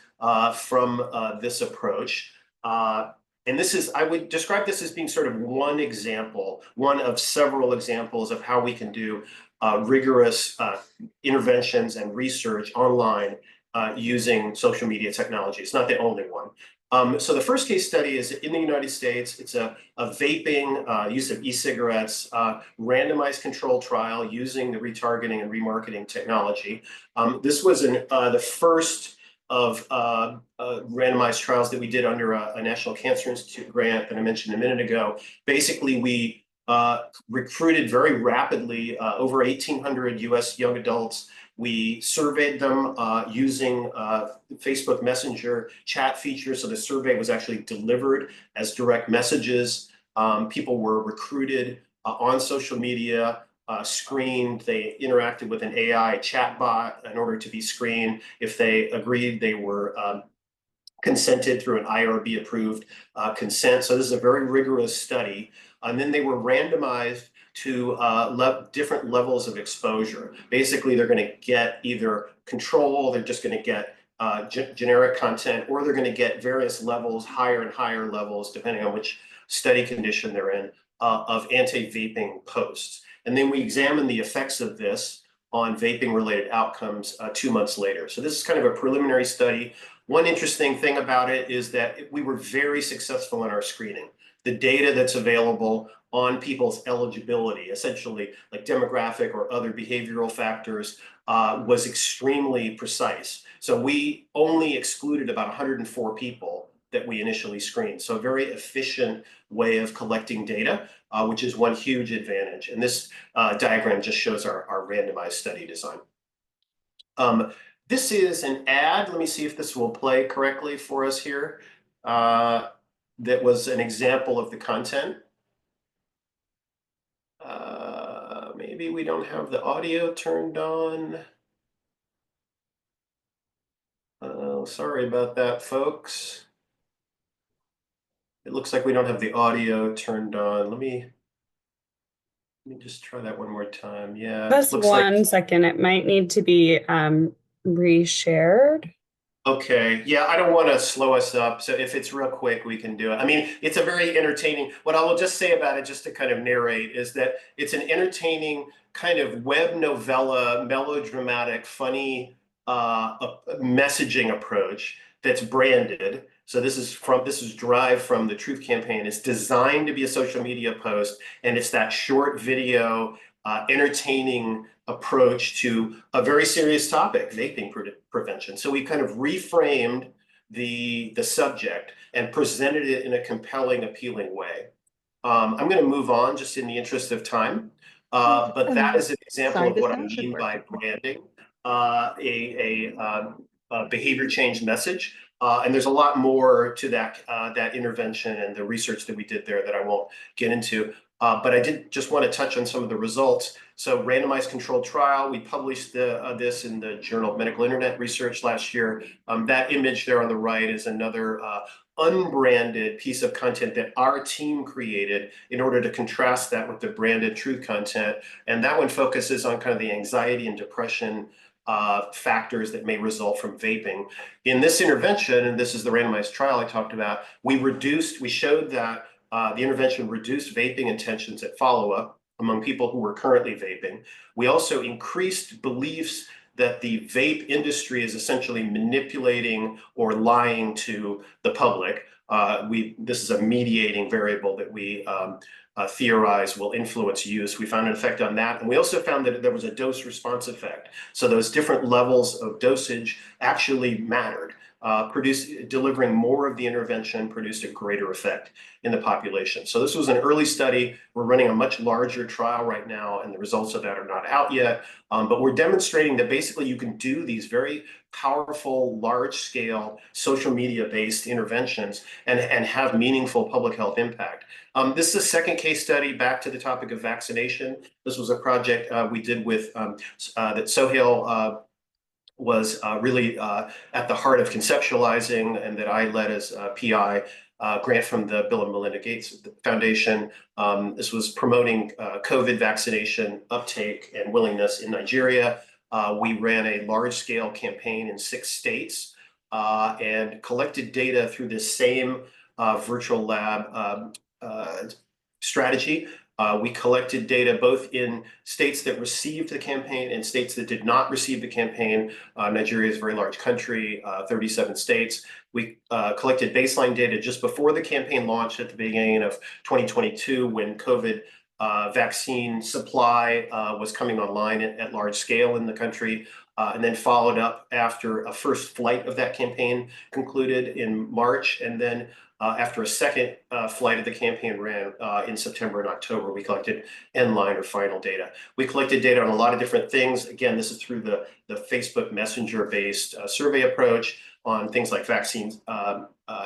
from this approach. And this is, I would describe this as being sort of one example, one of several examples of how we can do rigorous interventions and research online using social media technology. It's not the only one. So the first case study is in the United States. It's a vaping use of e-cigarettes, randomized control trial using the retargeting and remarketing technology. This was the first of randomized trials that we did under a National Cancer Institute grant that I mentioned a minute ago. Basically, we recruited very rapidly over 1,800 US young adults. We surveyed them using Facebook Messenger chat features. So the survey was actually delivered as direct messages. People were recruited on social media, screened. They interacted with an AI chatbot in order to be screened. If they agreed, they were consented through an IRB approved consent. So this is a very rigorous study. And then they were randomized to different levels of exposure. Basically, they're going to get either control, they're just going to get generic content, or they're going to get various levels, higher and higher levels, depending on which study condition they're in, of anti-vaping posts. And then we examine the effects of this on vaping-related outcomes 2 months later. So this is kind of a preliminary study. One interesting thing about it is that we were very successful in our screening. The data that's available on people's eligibility, essentially like demographic or other behavioral factors, was extremely precise. So we only excluded about 104 people that we initially screened. So a very efficient way of collecting data, which is one huge advantage. And this diagram just shows our randomized study design. This is an ad. Let me see if this will play correctly for us here. That was an example of the content. Maybe we don't have the audio turned on. Oh, sorry about that, folks. It looks like we don't have the audio turned on. Let me just try that one more time. Yeah, Just looks like. 1 second. It might need to be reshared. Okay, yeah, I don't want to slow us up. So if it's real quick, we can do it. I mean, it's a very entertaining. What I will just say about it, just to kind of narrate, is that it's an entertaining kind of web novella, melodramatic, funny messaging approach that's branded. So this is derived from the Truth Campaign. It's designed to be a social media post, and it's that short video, entertaining approach to a very serious topic, vaping prevention. So we kind of reframed the subject and presented it in a compelling, appealing way. I'm going to move on just in the interest of time, but that is an example Sorry, of the what I sound should mean work. by branding a behavior change message. And there's a lot more to that intervention and the research that we did there that I won't get into. But I did just want to touch on some of the results. So randomized controlled trial, we published this in the Journal of Medical Internet Research last year. That image there on the right is another unbranded piece of content that our team created in order to contrast that with the branded Truth content. And that one focuses on kind of the anxiety and depression factors that may result from vaping. In this intervention, and this is the randomized trial I talked about, we showed that the intervention reduced vaping intentions at follow-up among people who were currently vaping. We also increased beliefs that the vape industry is essentially manipulating or lying to the public. This is a mediating variable that we theorize will influence use. We found an effect on that. And we also found that there was a dose response effect. So those different levels of dosage actually mattered. Delivering more of the intervention produced a greater effect in the population. So this was an early study. We're running a much larger trial right now, and the results of that are not out yet. But we're demonstrating that basically you can do these very powerful, large-scale, social media-based interventions and have meaningful public health impact. This is a second case study back to the topic of vaccination. This was a project we did with that Sohail was really at the heart of conceptualizing, and that I led as PI, grant from the Bill and Melinda Gates Foundation. This was promoting COVID vaccination uptake and willingness in Nigeria. We ran a large-scale campaign in 6 states and collected data through this same virtual lab strategy. We collected data both in states that received the campaign and states that did not receive the campaign. Nigeria is a very large country, 37 states. We collected baseline data just before the campaign launched at the beginning of 2022, when COVID vaccine supply was coming online at large scale in the country, and then followed up after a first flight of that campaign concluded in March, and then after a second flight of the campaign ran in September and October, we collected end-line or final data. We collected data on a lot of different things. Again, this is through the Facebook Messenger-based survey approach on things like vaccine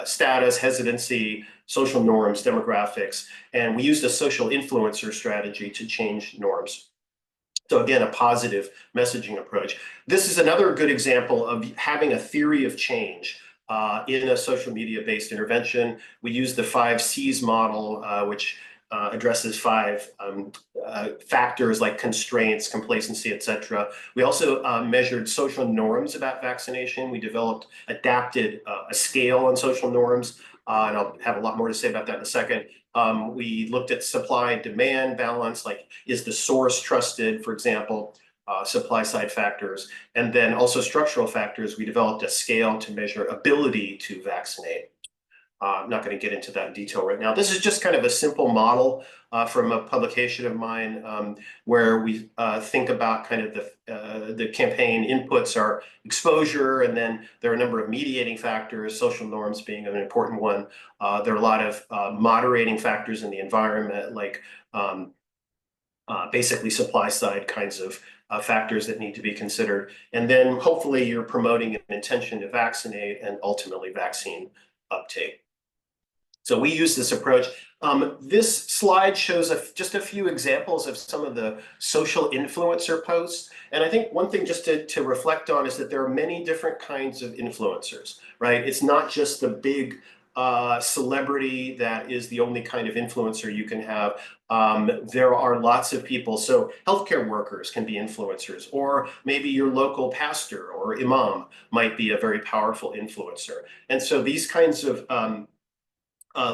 status, hesitancy, social norms, demographics, and we used a social influencer strategy to change norms. So again, a positive messaging approach. This is another good example of having a theory of change in a social media-based intervention. We use the 5 C's model, which addresses 5 factors like constraints, complacency, etc. We also measured social norms about vaccination. We adapted a scale on social norms, and I'll have a lot more to say about that in a second. We looked at supply and demand balance, like is the source trusted, for example, supply side factors, and then also structural factors. We developed a scale to measure ability to vaccinate. I'm not going to get into that in detail right now. This is just kind of a simple model from a publication of mine where we think about kind of the campaign inputs are exposure, and then there are a number of mediating factors, social norms being an important one. There are a lot of moderating factors in the environment, like basically supply side kinds of factors that need to be considered. And then hopefully you're promoting an intention to vaccinate and ultimately vaccine uptake. So we use this approach. This slide shows just a few examples of some of the social influencer posts. And I think one thing just to reflect on is that there are many different kinds of influencers, right? It's not just the big celebrity that is the only kind of influencer you can have. There are lots of people. So healthcare workers can be influencers, or maybe your local pastor or imam might be a very powerful influencer. And so these kinds of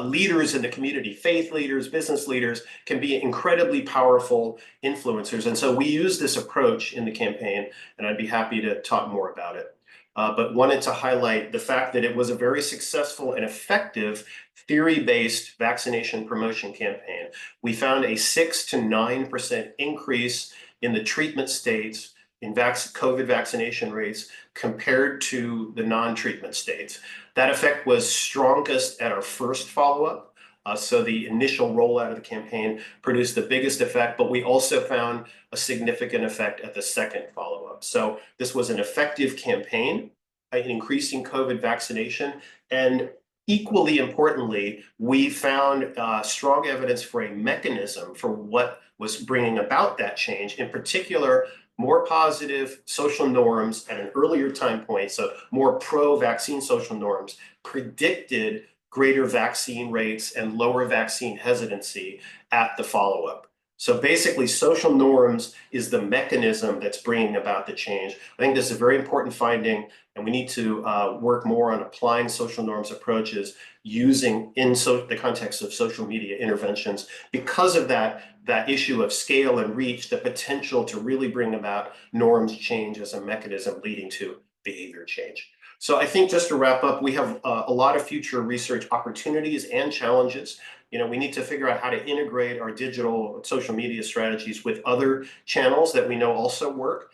leaders in the community, faith leaders, business leaders, can be incredibly powerful influencers. And so we use this approach in the campaign, and I'd be happy to talk more about it. But wanted to highlight the fact that it was a very successful and effective theory-based vaccination promotion campaign. We found a 6 to 9% increase in the treatment states in COVID vaccination rates compared to the non-treatment states. That effect was strongest at our first follow-up. So the initial rollout of the campaign produced the biggest effect, but we also found a significant effect at the second follow-up. So this was an effective campaign in increasing COVID vaccination. And equally importantly, we found strong evidence for a mechanism for what was bringing about that change, in particular, more positive social norms at an earlier time point, so more pro-vaccine social norms, predicted greater vaccine rates and lower vaccine hesitancy at the follow-up. So basically, social norms is the mechanism that's bringing about the change. I think this is a very important finding, and we need to work more on applying social norms approaches using in the context of social media interventions because of that issue of scale and reach, the potential to really bring about norms change as a mechanism leading to behavior change. So I think just to wrap up, we have a lot of future research opportunities and challenges. You know, we need to figure out how to integrate our digital social media strategies with other channels that we know also work.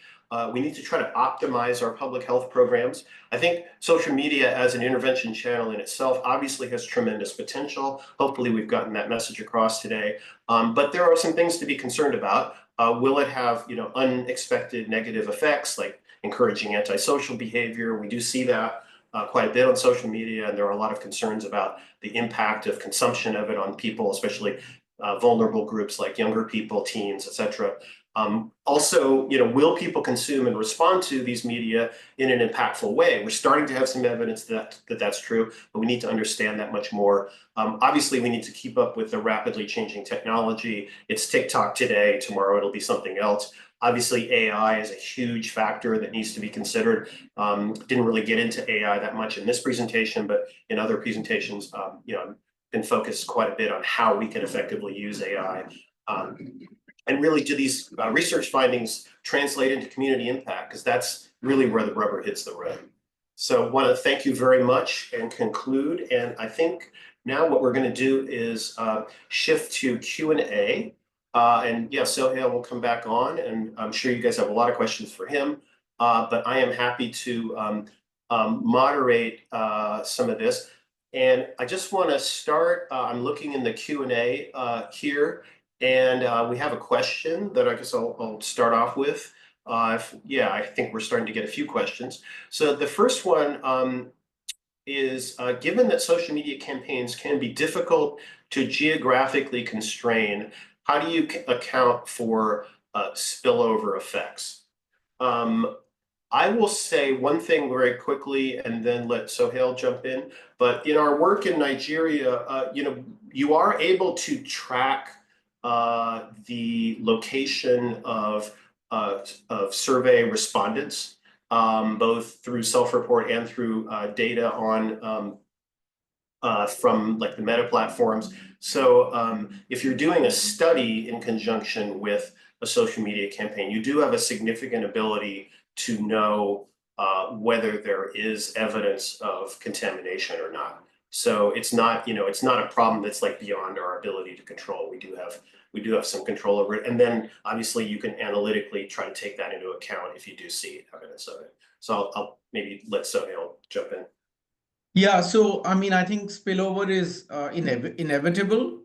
We need to try to optimize our public health programs. I think social media as an intervention channel in itself obviously has tremendous potential. Hopefully we've gotten that message across today. But there are some things to be concerned about. Will it have, you know, unexpected negative effects like encouraging antisocial behavior? We do see that quite a bit on social media, and there are a lot of concerns about the impact of consumption of it on people, especially vulnerable groups like younger people, teens, etc. Also, you know, will people consume and respond to these media in an impactful way? We're starting to have some evidence that that's true, but we need to understand that much more. Obviously, we need to keep up with the rapidly changing technology. It's TikTok today, tomorrow it'll be something else. Obviously, AI is a huge factor that needs to be considered. Didn't really get into AI that much in this presentation, but in other presentations, you know, been focused quite a bit on how we can effectively use AI. And really, do these research findings translate into community impact? Because that's really where the rubber hits the road. So I want to thank you very much and conclude. And I think now what we're going to do is shift to Q&A. And yeah, Sohail will come back on, and I'm sure you guys have a lot of questions for him. But I am happy to moderate some of this. And I just want to start, I'm looking in the Q&A here. And we have a question that I guess I'll start off with. Yeah, I think we're starting to get a few questions. So the first one is, given that social media campaigns can be difficult to geographically constrain, how do you account for spillover effects? I will say one thing very quickly and then let Sohail jump in. But in our work in Nigeria, you know, you are able to track the location of survey respondents, both through self-report and through data on from like the meta platforms. So if you're doing a study in conjunction with a social media campaign, you do have a significant ability to know whether there is evidence of contamination or not. So it's not, it's not a problem that's like beyond our ability to control. We do have some control over it. And then obviously you can analytically try to take that into account if you do see evidence of it. So I'll maybe let Sohail jump in. Yeah, so I mean, I think spillover is inevitable.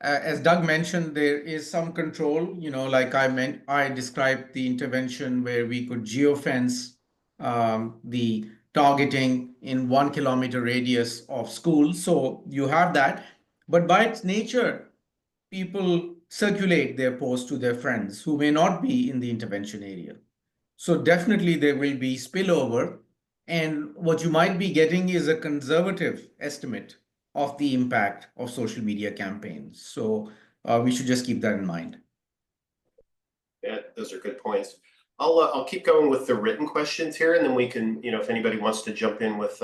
As Doug mentioned, there is some control. Like I described the intervention where we could geofence the targeting in 1 kilometer radius of schools. So you have that, but by its nature, people circulate their posts to their friends who may not be in the intervention area. So definitely there will be spillover. And what you might be getting is a conservative estimate of the impact of social media campaigns. So we should just keep that in mind. Yeah, those are good points. I'll keep going with the written questions here, and then we can, if anybody wants to jump in with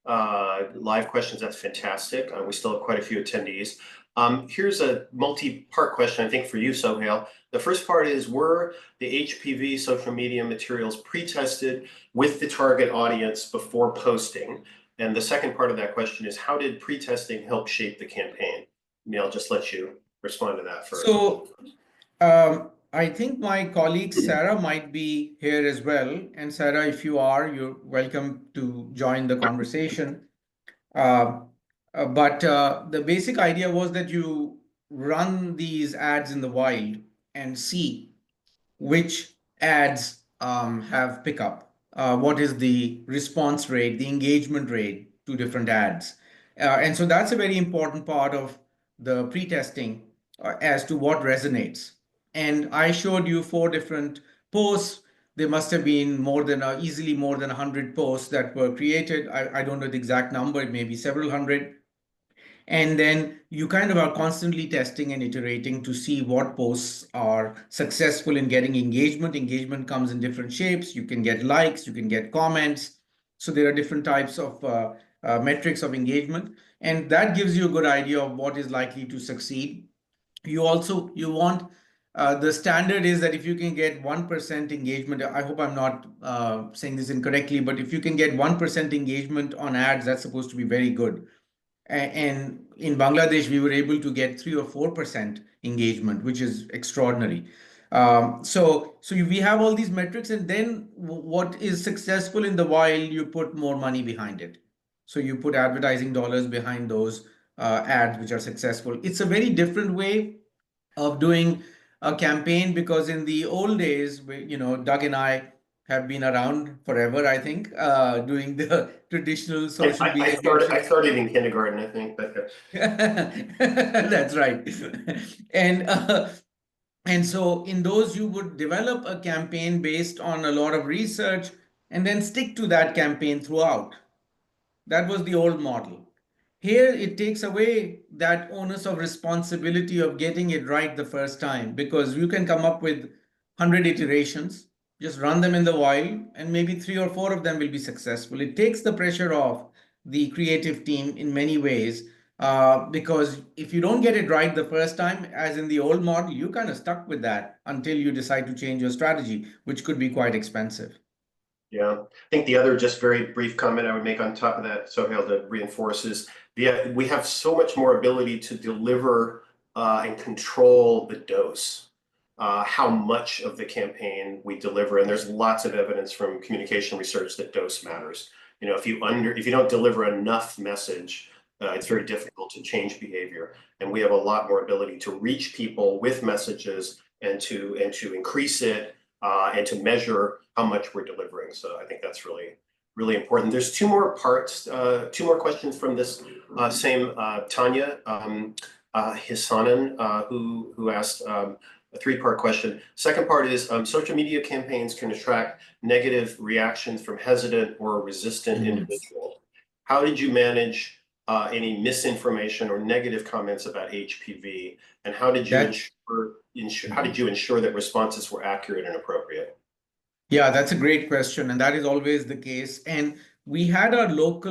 live questions, that's fantastic. We still have quite a few attendees. Here's a multi-part question, I think, for you, Sohail. The first part is, were the HPV social media materials pre-tested with the target audience before posting? And the second part of that question is, how did pre-testing help shape the campaign? I'll just let you respond to that first. So I think my colleague Sarah might be here as well. And Sarah, if you are, you're welcome to join the conversation. But the basic idea was that you run these ads in the wild and see which ads have pickup, what is the response rate, the engagement rate to different ads. And so that's a very important part of the pre-testing as to what resonates. And I showed you 4 different posts. There must have been easily more than 100 posts that were created. I don't know the exact number, it may be several hundred. And then you kind of are constantly testing and iterating to see what posts are successful in getting engagement. Engagement comes in different shapes. You can get likes, you can get comments. So there are different types of metrics of engagement. And that gives you a good idea of what is likely to succeed. You want the standard is that if you can get 1% engagement, I hope I'm not saying this incorrectly, but if you can get 1% engagement on ads, that's supposed to be very good. And in Bangladesh, we were able to get 3 or 4% engagement, which is extraordinary. So we have all these metrics, and then what is successful in the wild, you put more money behind it. So you put advertising dollars behind those ads which are successful. It's a very different way of doing a campaign, because in the old days, Doug and I have been around forever, I think, doing the traditional social media. I started in kindergarten, I think, but that's right. And so in those, you would develop a campaign based on a lot of research and then stick to that campaign throughout. That was the old model. Here, it takes away that onus of responsibility of getting it right the first time, because you can come up with 100 iterations, just run them in the wild, and maybe 3 or 4 of them will be successful. It takes the pressure off the creative team in many ways, because if you don't get it right the first time, as in the old model, you're kind of stuck with that until you decide to change your strategy, which could be quite expensive. Yeah, I think the other just very brief comment I would make on top of that, Sohail, to reinforce is we have so much more ability to deliver and control the dose, how much of the campaign we deliver. And there's lots of evidence from communication research that dose matters. If you don't deliver enough message, it's very difficult to change behavior. And we have a lot more ability to reach people with messages and to increase it and to measure how much we're delivering. So I think that's really, really important. There's 2 more parts, 2 more questions from this same Tanya Hissanen, who asked a 3-part question. Second part is, social media campaigns can attract negative reactions from hesitant or resistant individuals. How did you manage any misinformation or negative comments about HPV, and how did you ensure that responses were accurate and appropriate? Yeah, that's a great question, and that is always the case. And we had our local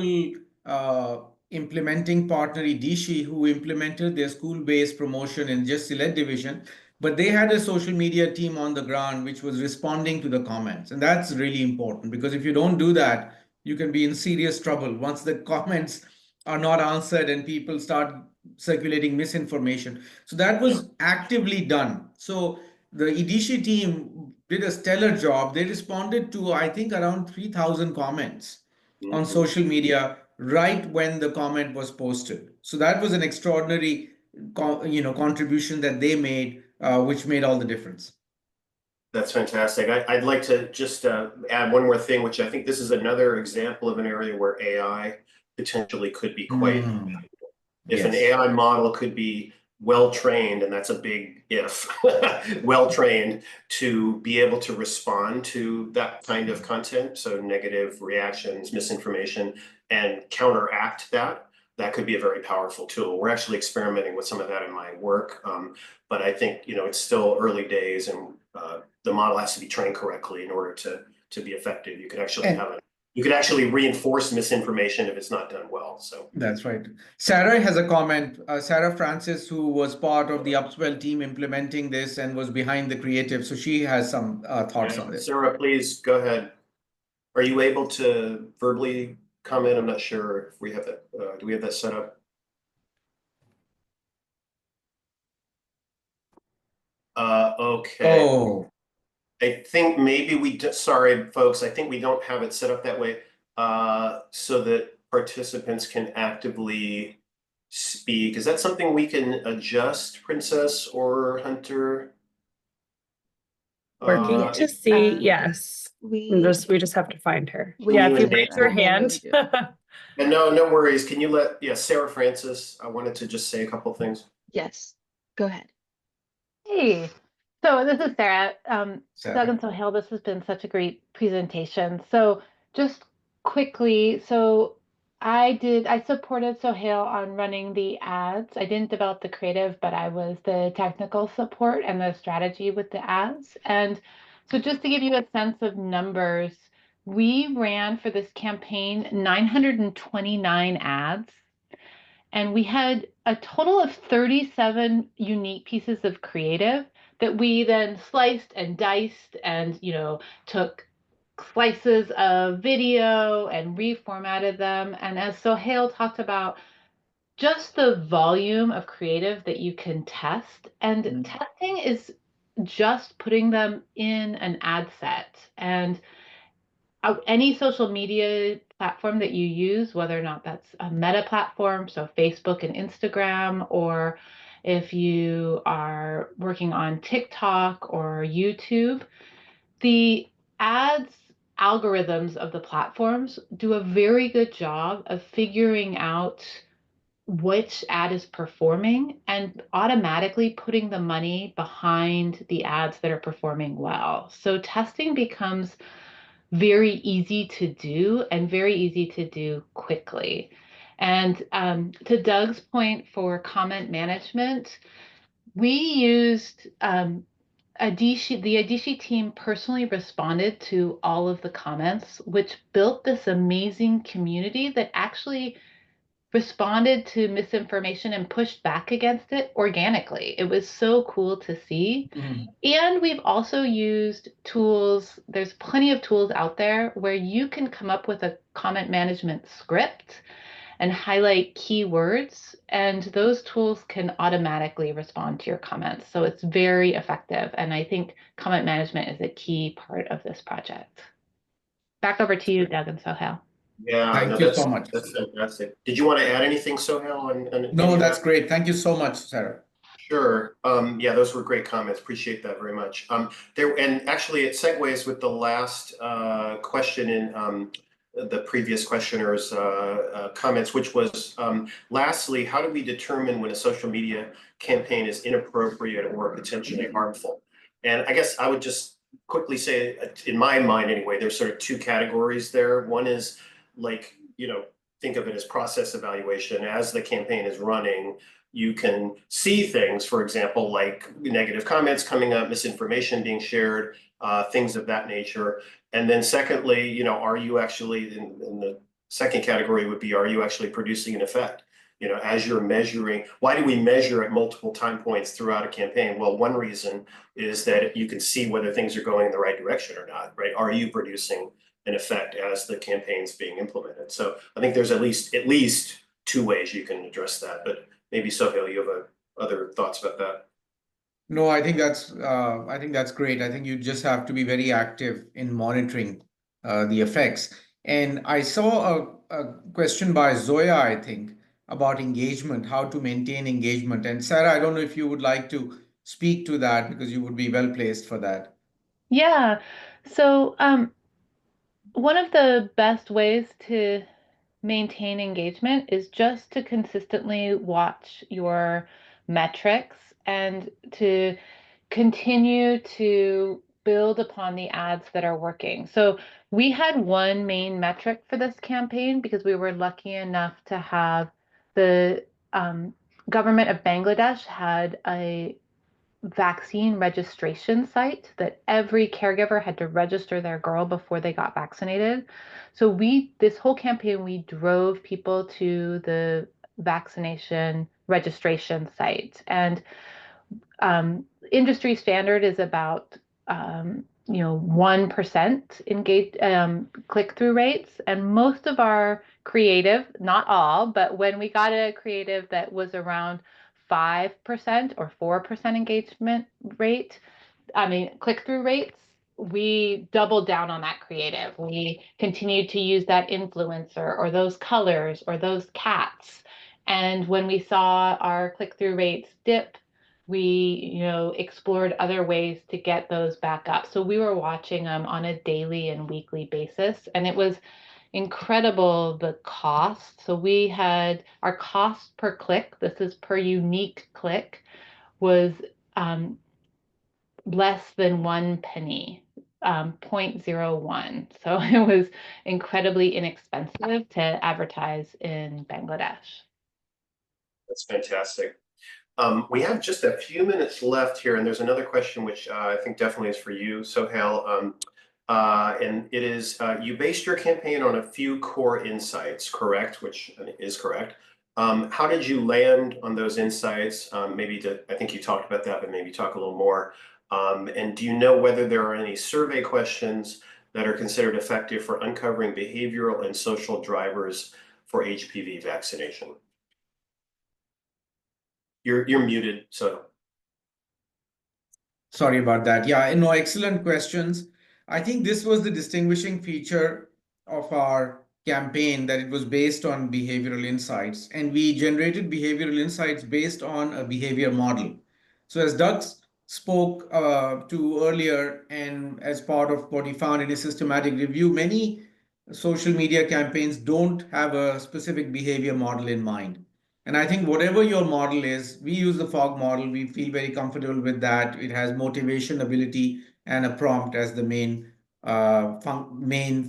implementing partner, Idishi, who implemented their school-based promotion in just Sylhet division, but they had a social media team on the ground which was responding to the comments. And that's really important, because if you don't do that, you can be in serious trouble once the comments are not answered and people start circulating misinformation. So that was actively done. So the EDC team did a stellar job. They responded to, I think, around 3,000 comments on social media right when the comment was posted. So that was an extraordinary, contribution that they made, which made all the difference. That's fantastic. I'd like to just add one more thing, which I think this is another example of an area where AI potentially could be quite. If an AI model could be well trained, and that's a big if, well trained to be able to respond to that kind of content, so negative reactions, misinformation, and counteract that, that could be a very powerful tool. We're actually experimenting with some of that in my work, but I think it's still early days, and the model has to be trained correctly in order to be effective. You could actually you could actually reinforce misinformation if it's not done well. So that's right. Sarah has a comment. Sarah Francis, who was part of the Upswell team implementing this and was behind the creative. So she has some thoughts on this. Sarah, please go ahead. Are you able to verbally comment? I'm not sure if we have that. Do we have that set up? Okay. Oh. I think maybe sorry, folks, I think we don't have it set up that way so that participants can actively speak. Is that something we can adjust, Princess or Hunter? Working to see, yes. We We just have to find her. we Yeah, if you and raise your hand. And no worries. Can you Sarah Francis, I wanted to just say a couple things. Yes, go ahead. Hey, so this is Sarah. Sarah. Doug and Sohail, this has been such a great presentation. So just quickly, I supported Sohail on running the ads. I didn't develop the creative, but I was the technical support and the strategy with the ads. And so just to give you a sense of numbers, we ran for this campaign 929 ads. And we had a total of 37 unique pieces of creative that we then sliced and diced and, took slices of video and reformatted them. And as Sohail talked about, just the volume of creative that you can test. And testing is just putting them in an ad set. And any social media platform that you use, whether or not that's a meta platform, so Facebook and Instagram, or if you are working on TikTok or YouTube, the ads algorithms of the platforms do a very good job of figuring out which ad is performing and automatically putting the money behind the ads that are performing well. So testing becomes very easy to do and very easy to do quickly. And to Doug's point for comment management, we used the Adishi team personally responded to all of the comments, which built this amazing community that actually responded to misinformation and pushed back against it organically. It was so cool to see. And we've also used tools. There's plenty of tools out there where you can come up with a comment management script and highlight keywords, and those tools can automatically respond to your comments. So it's very effective. And I think comment management is a key part of this project. Back over to you, Doug and Sohail. Yeah, Thank you so much. That's fantastic. Did you want to add anything, Sohail? No, that's great. Thank you so much, Sarah. Sure. Yeah, those were great comments. Appreciate that very much. And actually, it segues with the last question in the previous questioner's comments, which was, lastly, how do we determine when a social media campaign is inappropriate or potentially harmful? And I guess I would just quickly say, in my mind anyway, there's sort of two categories there. One is like, think of it as process evaluation. As the campaign is running, you can see things, for example, like negative comments coming up, misinformation being shared, things of that nature. And then secondly, are you actually, in the second category would be, are you actually producing an effect? As you're measuring, why do we measure at multiple time points throughout a campaign? Well, one reason is that you can see whether things are going in the right direction or not, right? Are you producing an effect as the campaign's being implemented. So I think there's at least two ways you can address that. But maybe Sohail, you have other thoughts about that? No, I think that's great. I think you just have to be very active in monitoring the effects. And I saw a question by Zoya, I think, about engagement, how to maintain engagement. And Sarah, I don't know if you would like to speak to that because you would be well placed for that. Yeah. So, one of the best ways to maintain engagement is just to consistently watch your metrics and to continue to build upon the ads that are working. So we had one main metric for this campaign because we were lucky enough to have the government of Bangladesh had a vaccine registration site that every caregiver had to register their girl before they got vaccinated. So this whole campaign, we drove people to the vaccination registration site. And industry standard is about 1% click-through rates, and most of our creative, not all, but when we got a creative that was around 5% or 4% engagement rate, click-through rates, we doubled down on that creative. We continued to use that influencer or those colors or those cats. And when we saw our click-through rates dip, we explored other ways to get those back up. So we were watching them on a daily and weekly basis, and it was incredible the cost. So we had our cost per click, this is per unique click, was less than 1 penny, 0.01. So it was incredibly inexpensive to advertise in Bangladesh. That's fantastic. We have just a few minutes left here, and there's another question which I think definitely is for you, Sohail. And it is, you based your campaign on a few core insights, correct? Which is correct. How did you land on those insights? I think you talked about that, but maybe talk a little more. And do you know whether there are any survey questions that are considered effective for uncovering behavioral and social drivers for HPV vaccination? You're muted, so. Sorry about that. Yeah, no, excellent questions. I think this was the distinguishing feature of our campaign, that it was based on behavioral insights, and we generated behavioral insights based on a behavior model. So as Doug spoke to earlier, and as part of what he found in his systematic review, many social media campaigns don't have a specific behavior model in mind. And I think whatever your model is, we use the FOG model. We feel very comfortable with that. It has motivation, ability, and a prompt as the main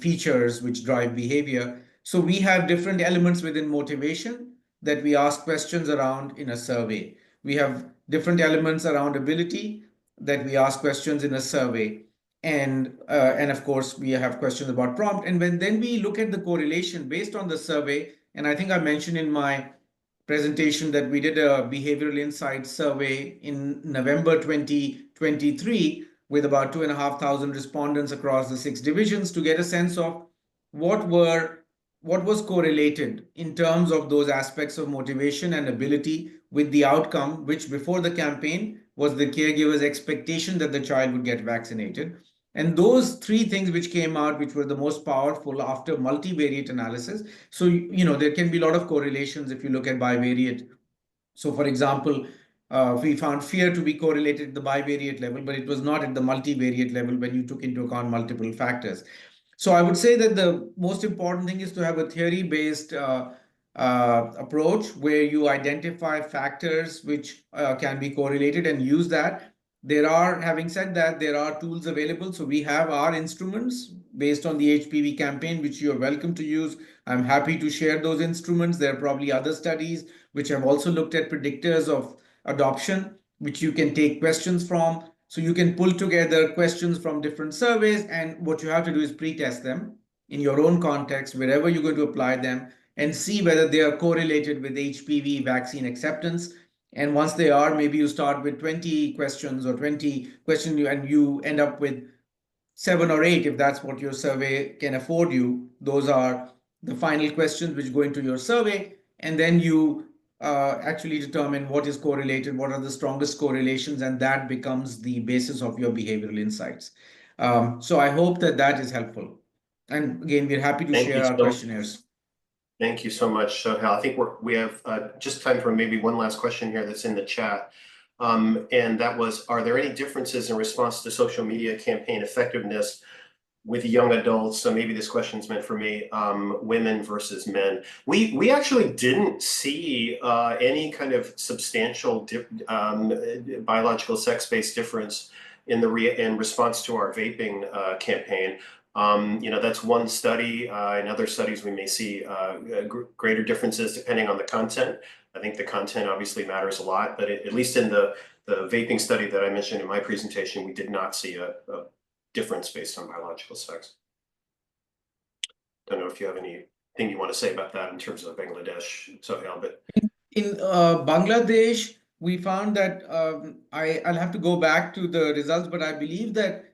features which drive behavior. So we have different elements within motivation that we ask questions around in a survey. We have different elements around ability that we ask questions in a survey. And of course, we have questions about prompt. And then we look at the correlation based on the survey. And I think I mentioned in my presentation that we did a behavioral insights survey in November 2023 with about 2,500 respondents across the 6 divisions to get a sense of what was correlated in terms of those aspects of motivation and ability with the outcome, which before the campaign was the caregiver's expectation that the child would get vaccinated. And those 3 things which came out, which were the most powerful after multivariate analysis. So, there can be a lot of correlations if you look at bivariate. So, for example, we found fear to be correlated at the bivariate level, but it was not at the multivariate level when you took into account multiple factors. So I would say that the most important thing is to have a theory-based approach where you identify factors which can be correlated and use that. Having said that, there are tools available. So we have our instruments based on the HPV campaign, which you are welcome to use. I'm happy to share those instruments. There are probably other studies which have also looked at predictors of adoption, which you can take questions from. So you can pull together questions from different surveys, and what you have to do is pre-test them in your own context, wherever you're going to apply them, and see whether they are correlated with HPV vaccine acceptance. And once they are, maybe you start with 20 questions or 20 questions and you end up with 7 or 8, if that's what your survey can afford you. Those are the final questions which go into your survey, and then you actually determine what is correlated, what are the strongest correlations, and that becomes the basis of your behavioral insights. So I hope that that is helpful. And again, we're happy to Thank share you our so questionnaires. Thank you so much, Sohail. I think we have just time for maybe one last question here that's in the chat. And that was, are there any differences in response to social media campaign effectiveness with young adults? So maybe this question's meant for me, women versus men. We actually didn't see any kind of substantial biological sex-based difference in response to our vaping campaign. That's one study. In other studies, we may see greater differences depending on the content. I think the content obviously matters a lot, but at least in the vaping study that I mentioned in my presentation, we did not see a difference based on biological sex. Don't know if you have anything you want to say about that in terms of Bangladesh, Sohail, but in Bangladesh, we found that I'll have to go back to the results, but I believe that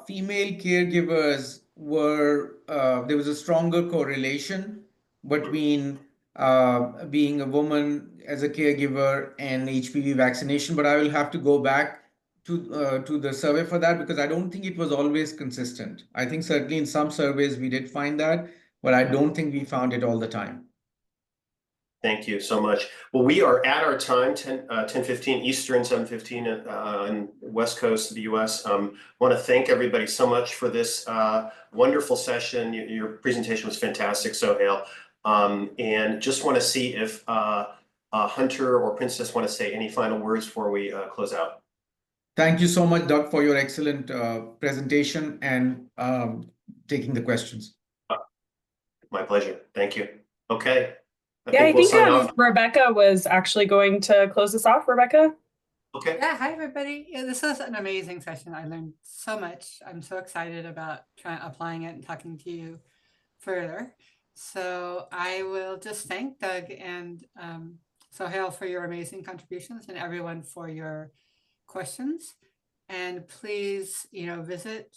female caregivers were there was a stronger correlation between being a woman as a caregiver and HPV vaccination. But I will have to go back to the survey for that, because I don't think it was always consistent. I think certainly in some surveys we did find that, but I don't think we found it all the time. thank you so much. Well, we are at our time, 10:15 Eastern, 7:15 on West Coast of the US. Want to thank everybody so much for this wonderful session. Your presentation was fantastic, Sohail. And just want to see if Hunter or Princess want to say any final words before we close out. Thank you so much, Doug, for your excellent presentation and taking the questions. My pleasure. Thank you. Okay. I We'll think sign off. Rebecca was actually going to close us off. Rebecca? Okay. Yeah, hi everybody. Yeah, this was an amazing session. I learned so much. I'm so excited about applying it and talking to you further. So I will just thank Doug and Sohail for your amazing contributions and everyone for your questions. And please, visit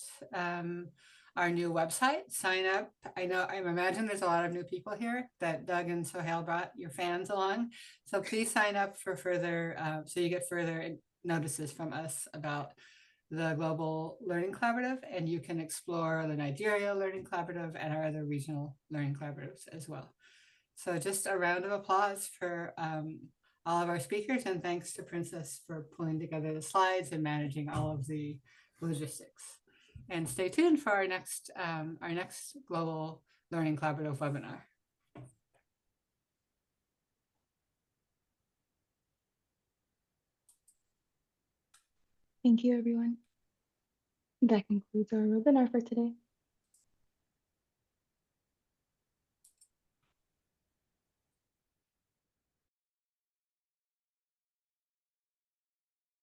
our new website, sign up. I imagine there's a lot of new people here that Doug and Sohail brought your fans along. So please sign up for further, so you get further notices from us about the Global Learning Collaborative, and you can explore the Nigeria Learning Collaborative and our other regional learning collaboratives as well. So just a round of applause for all of our speakers, and thanks to Princess for pulling together the slides and managing all of the logistics. And stay tuned for our next Global Learning Collaborative webinar. Thank you, everyone. That concludes our webinar for today.